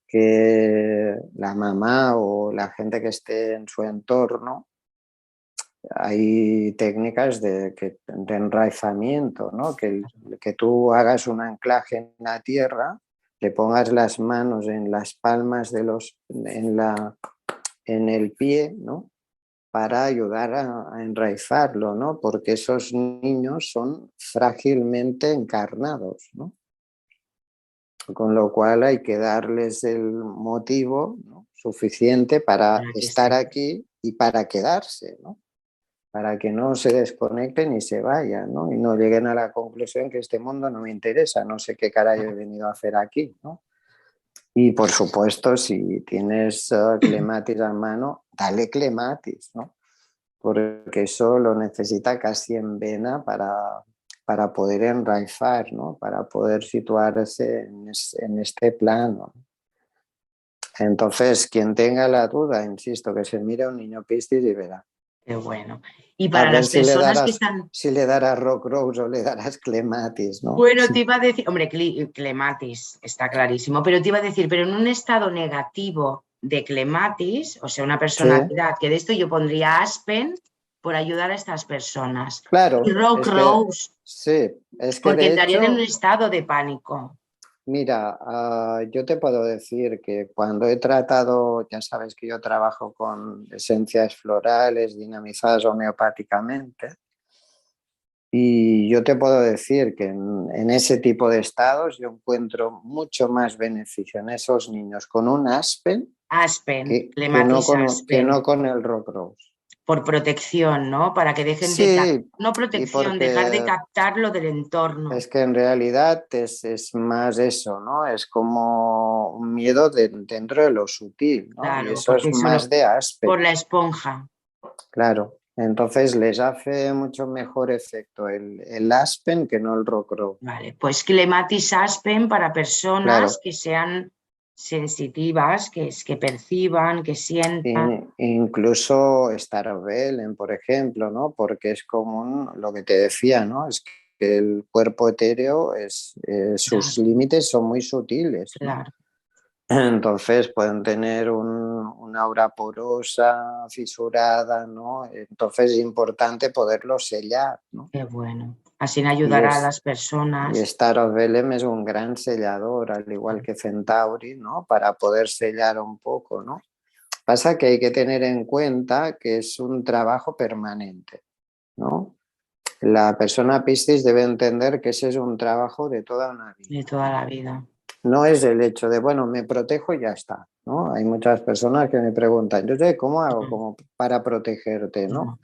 que la mamá o la gente que esté en su entorno, hay técnicas de enraizamiento, ¿no? Que tú hagas un anclaje en la tierra, le pongas las manos en las palmas en el pie, ¿no? Para ayudar a enraizarlo, ¿no? Porque esos niños son frágilmente encarnados, ¿no? Con lo cual hay que darles el motivo, ¿no?, suficiente para Para que estar esté. aquí y para quedarse, ¿no? Para que no se desconecten y se vayan, ¿no? Y no lleguen a la conclusión que este mundo no me interesa, no sé qué caray he venido a hacer aquí, ¿no? Y por supuesto, si tienes clematis a mano, dale clematis, ¿no? Porque eso lo necesita casi en vena para poder enraizar, ¿no? Para poder situarse en este plano. Entonces, quien tenga la duda, insisto, que se mire a un niño Piscis y verá. Qué bueno. Y A para ver las personas que están... si le darás rock rose o le darás clematis, ¿no? Bueno, te iba a decir, hombre, clematis, está clarísimo, pero te iba a decir, pero en un estado negativo de clematis, o sea, una Sí, personalidad, que de esto yo pondría aspen por ayudar a estas personas. Y claro, rock rose, sí, es que porque de entrarían en un hecho, estado de pánico. mira, yo te puedo decir que cuando he tratado, ya sabes que yo trabajo con esencias florales dinamizadas homeopáticamente, y yo te puedo decir que en ese tipo de estados yo encuentro mucho más beneficio en esos niños con un aspen Aspen, que clematis aspen, no con el rock rose. por protección, ¿no? Para que dejen de... Sí, No y protección, dejar de porque captar lo del entorno. es que en realidad es más eso, ¿no? Es como un miedo dentro de lo sutil, ¿no? Y Claro, eso porque es solo más de por aspen, la esponja. claro. Entonces les hace mucho mejor efecto el aspen que no el rock rose. Vale, pues clematis aspen para personas Claro, que sean sensitivas, que perciban, que sientan. incluso Starobellen, por ejemplo, ¿no? Porque es común lo que te decía, ¿no? Es que el cuerpo etéreo sus Claro, límites son muy sutiles, ¿no? claro, Entonces pueden tener una aura porosa, fisurada, ¿no? Entonces es importante poderlo sellar, ¿no? qué bueno. Así Y, ayudará a es, las y personas. Star of Bellem es un gran sellador, al igual que Centauri, ¿no? Para poder sellar un poco, ¿no? Pasa que hay que tener en cuenta que es un trabajo permanente, ¿no? La persona Piscis debe entender que ese es un trabajo de toda una vida. De toda la vida. No es el hecho de, bueno, me protejo y ya está, ¿no? Hay muchas personas que me preguntan, yo sé, ¿cómo hago No, como para protegerte, ¿no? no,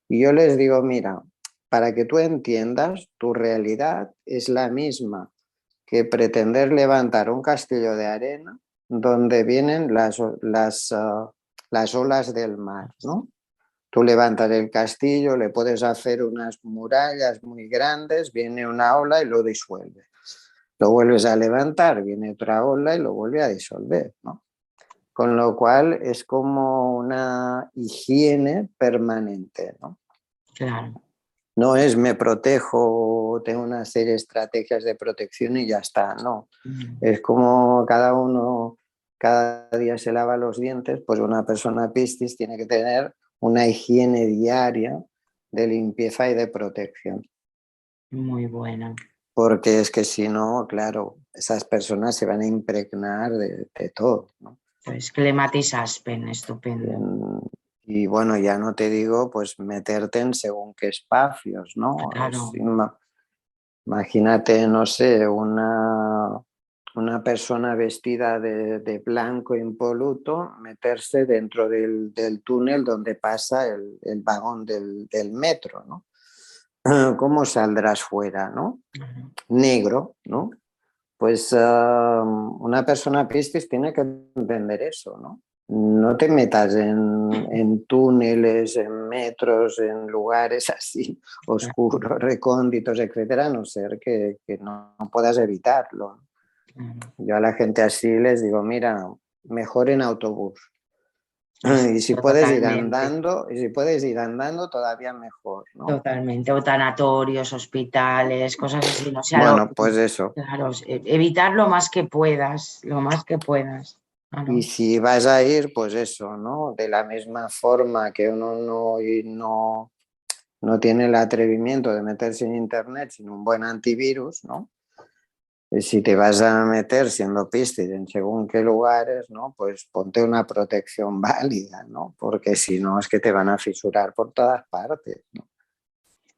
Y yo les digo, mira, para que tú entiendas, tu realidad es la misma que pretender levantar un castillo de arena donde vienen las olas del mar, ¿no? Tú levantas el castillo, le puedes hacer unas murallas muy grandes, viene una ola y lo disuelve. Lo vuelves a levantar, viene otra ola y lo vuelve a disolver, ¿no? Con lo cual es como una higiene permanente, ¿no? claro. No es me protejo, tengo una serie de estrategias de protección y ya está, no. No. Es como cada uno cada día se lava los dientes, pues una persona Piscis tiene que tener una higiene diaria de limpieza y de protección. Muy buena. Porque es que si no, claro, esas personas se van a impregnar de todo, ¿no? Pues clematis aspen, estupendo. Y bueno, ya no te digo, pues meterte en según qué espacios, ¿no? Claro, Imagínate, no sé, una persona vestida de blanco impoluto meterse dentro del túnel donde pasa el vagón del metro, ¿no? ¿Cómo saldrás fuera, no? claro. Negro, ¿no? Pues una persona Piscis tiene que entender eso, ¿no? No te metas en túneles, en metros, en lugares así Claro, oscuros, recónditos, etcétera, a no ser que no puedas evitarlo. claro. Yo a la gente así les digo, mira, mejor en autobús. Y si puedes ir Totalmente. andando, y si puedes ir andando, todavía mejor, ¿no? Totalmente, o tanatorios, hospitales, cosas así, no sé, Bueno, pues eso. claro, evitar lo más que puedas, lo más que puedas. Y Claro. si vas a ir, pues eso, ¿no? De la misma forma que uno no tiene el atrevimiento de meterse en internet sin un buen antivirus, ¿no? Si te vas a meter siendo piscis en según qué lugares, ¿no? Pues ponte una protección válida, ¿no? Porque si no es que te van a fisurar por todas partes, ¿no?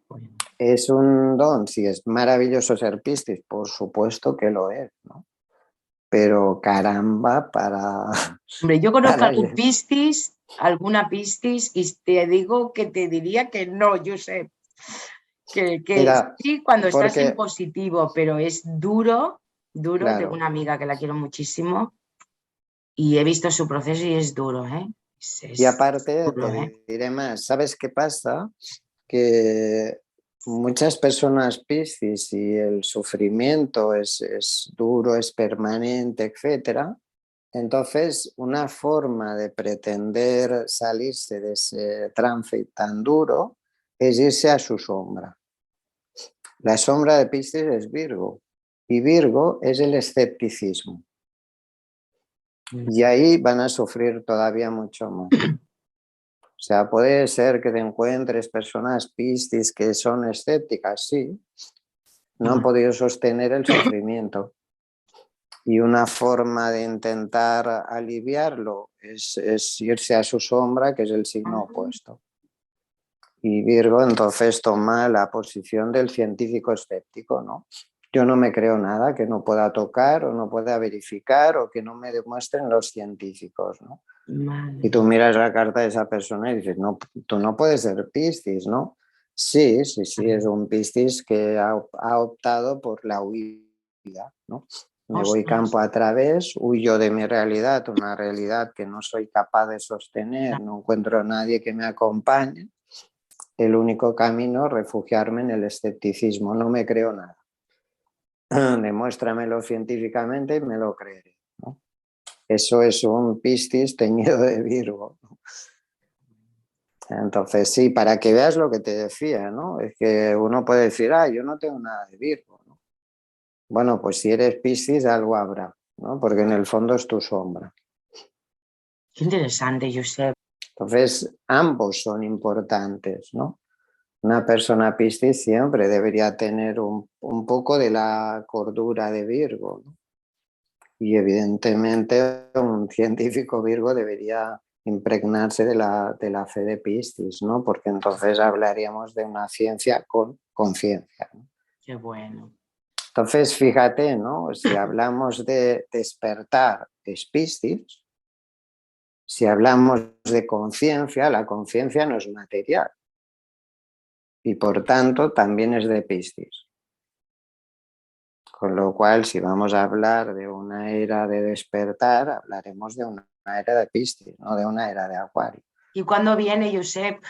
Bueno. Es un don, si es maravilloso ser piscis, por supuesto que lo es, ¿no? Pero caramba, Hombre, yo conozco para alguna piscis, y te digo que te diría que no, Josep, que mira, sí cuando estás en porque, positivo, pero es duro, duro. Tengo claro, una amiga que la quiero muchísimo y he visto su proceso y es duro, ¿eh? y Es aparte duro, ¿eh? te diré más, ¿sabes qué pasa? Que muchas personas piscis y el sufrimiento es duro, es permanente, etcétera. Entonces, una forma de pretender salirse de ese trance tan duro es irse a su sombra. La sombra de Piscis es Virgo y Virgo es el escepticismo. Y ahí van a sufrir todavía mucho más. O sea, puede ser que te encuentres personas Piscis que son escépticas, sí, no han podido sostener el sufrimiento. Y una forma de intentar aliviarlo es irse a su sombra, que es el signo opuesto. Y Virgo entonces toma la posición del científico escéptico, ¿no? Yo no me creo nada que no pueda tocar o no pueda verificar o que no me demuestren los científicos, ¿no? Y tú miras la carta de esa persona y dices, no, tú no puedes ser Piscis, ¿no? Sí, sí, sí, es un Piscis que ha optado por la huida, ¿no? Me voy Ostras, campo a través, huyo de mi realidad, una realidad que no soy capaz de sostener, no encuentro a nadie que me acompañe. El único camino, refugiarme en el escepticismo, no me creo nada. Demuéstramelo científicamente y me lo creeré, ¿no? Eso es un Piscis teñido de Virgo. Entonces, sí, para que veas lo que te decía, ¿no? Es que uno puede decir, yo no tengo nada de Virgo, ¿no? Bueno, pues si eres Piscis, algo habrá, ¿no? Porque en el fondo es tu sombra. qué interesante, Josep. Entonces, ambos son importantes, ¿no? Una persona Piscis siempre debería tener un poco de la cordura de Virgo, ¿no? Y evidentemente un científico Virgo debería impregnarse de la fe de Piscis, ¿no? Porque entonces hablaríamos de una ciencia con conciencia, ¿no? Qué bueno. Entonces, fíjate, ¿no? Si hablamos de despertar, es Piscis. Si hablamos de conciencia, la conciencia no es material y por tanto también es de Piscis. Con lo cual, si vamos a hablar de una era de despertar, hablaremos de una era de Piscis, no de una era de Acuario. ¿Y cuándo viene, Josep?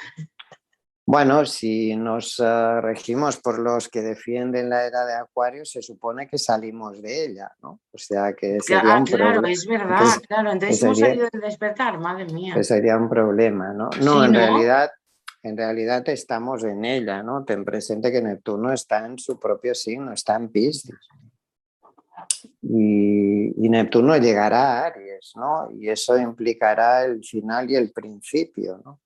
Bueno, si nos regimos por los que defienden la era de Acuario, se supone que salimos de ella, ¿no? O sea que sería un Claro, problema, es verdad, claro. que Entonces hemos sería, salido del despertar, madre que mía. sería un problema, ¿no? No, Sí, ¿no? en realidad estamos en ella, ¿no? Ten presente que Neptuno está en su propio signo, está en Piscis. Y Neptuno llegará a Aries, ¿no? Y eso implicará el final y el principio, ¿no?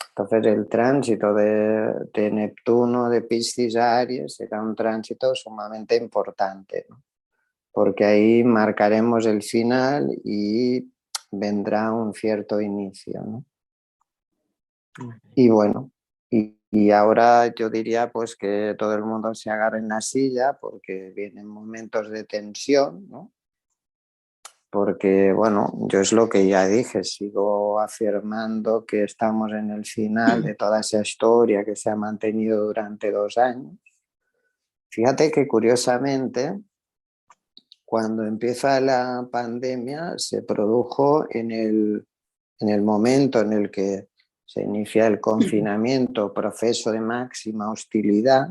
Entonces el tránsito de Neptuno, de Piscis a Aries, será un tránsito sumamente importante, ¿no? Porque ahí marcaremos el final y vendrá un cierto inicio, ¿no? Y bueno, y ahora yo diría pues que todo el mundo se agarre en la silla porque vienen momentos de tensión, ¿no? Porque, bueno, yo es lo que ya dije, sigo afirmando que estamos en el final de toda esa historia que se ha mantenido durante 2 años. Fíjate que curiosamente, cuando empieza la pandemia, se produjo en el momento en el que se inicia el confinamiento, proceso de máxima hostilidad,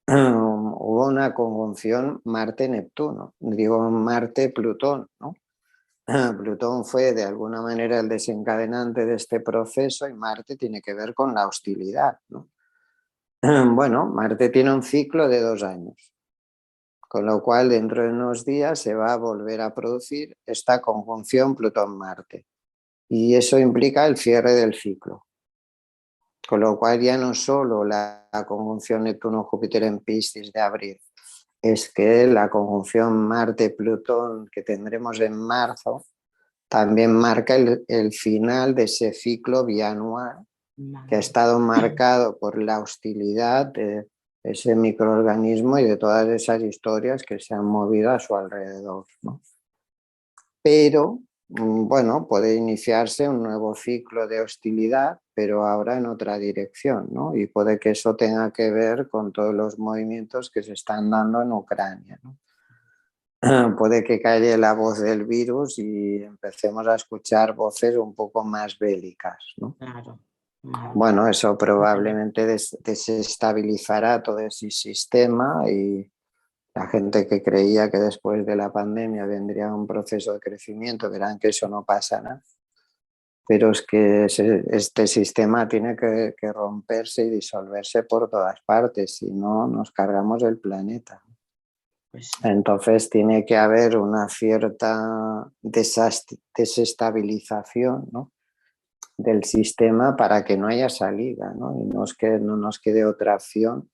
hubo una conjunción Marte-Neptuno, digo Marte-Plutón, ¿no? Plutón fue de alguna manera el desencadenante de este proceso y Marte tiene que ver con la hostilidad, ¿no? Bueno, Marte tiene un ciclo de 2 años, con lo cual dentro de unos días se va a volver a producir esta conjunción Plutón-Marte y eso implica el cierre del ciclo, con lo cual ya no solo la conjunción Neptuno-Júpiter en Piscis de abril, es que la conjunción Marte-Plutón que tendremos en marzo también marca el final de ese ciclo bianual que ha estado marcado por la hostilidad de ese microorganismo y de todas esas historias que se han movido a su alrededor, ¿no? Pero, bueno, puede iniciarse un nuevo ciclo de hostilidad, pero ahora en otra dirección, ¿no? Y puede que eso tenga que ver con todos los movimientos que se están dando en Ucrania, ¿no? Puede que calle la voz del virus y empecemos a escuchar voces un poco más bélicas, ¿no? Claro. Bueno, eso probablemente desestabilizará todo ese sistema y la gente que creía que después de la pandemia vendría un proceso de crecimiento, verán que eso no pasará. Pero es que este sistema tiene que romperse y disolverse por todas partes, si no nos cargamos el planeta. Pues, Entonces tiene que haber una cierta desestabilización, ¿no?, del sistema para que no haya salida, ¿no? Y no nos quede otra opción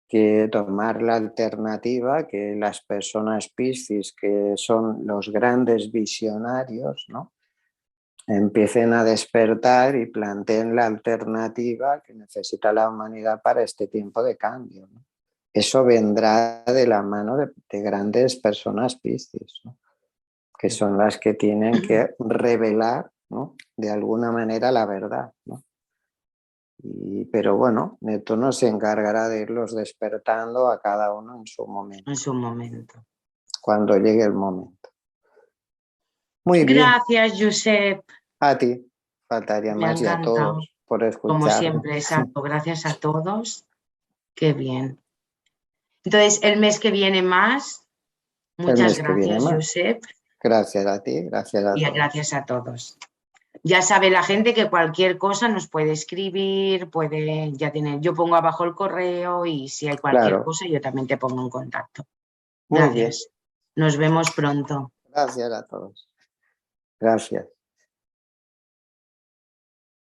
que tomar la alternativa que las personas Piscis, que son los grandes visionarios, ¿no?, empiecen a despertar y planteen la alternativa que necesita la humanidad para este tiempo de cambio, ¿no? Eso vendrá de la mano de grandes personas Piscis, ¿no?, que son las que tienen que revelar, ¿no?, de alguna manera la verdad, ¿no? Pero bueno, Neptuno se encargará de irlos despertando a cada uno en su momento, en su momento. cuando llegue el momento. Muy bien. Gracias, Josep. A ti, faltaría Me ha más, y a encantado. todos por Como escucharme. siempre, exacto. Gracias a todos. Qué bien. Entonces, el mes que viene más. El Muchas mes que viene gracias, más. Josep. Gracias a ti, gracias a Y todos. gracias a todos. Ya sabe la gente que cualquier cosa nos puede escribir, yo pongo abajo el correo y si hay cualquier Claro. cosa yo también te pongo en contacto. Muy bien. Gracias. Nos vemos pronto. Gracias a todos. Gracias.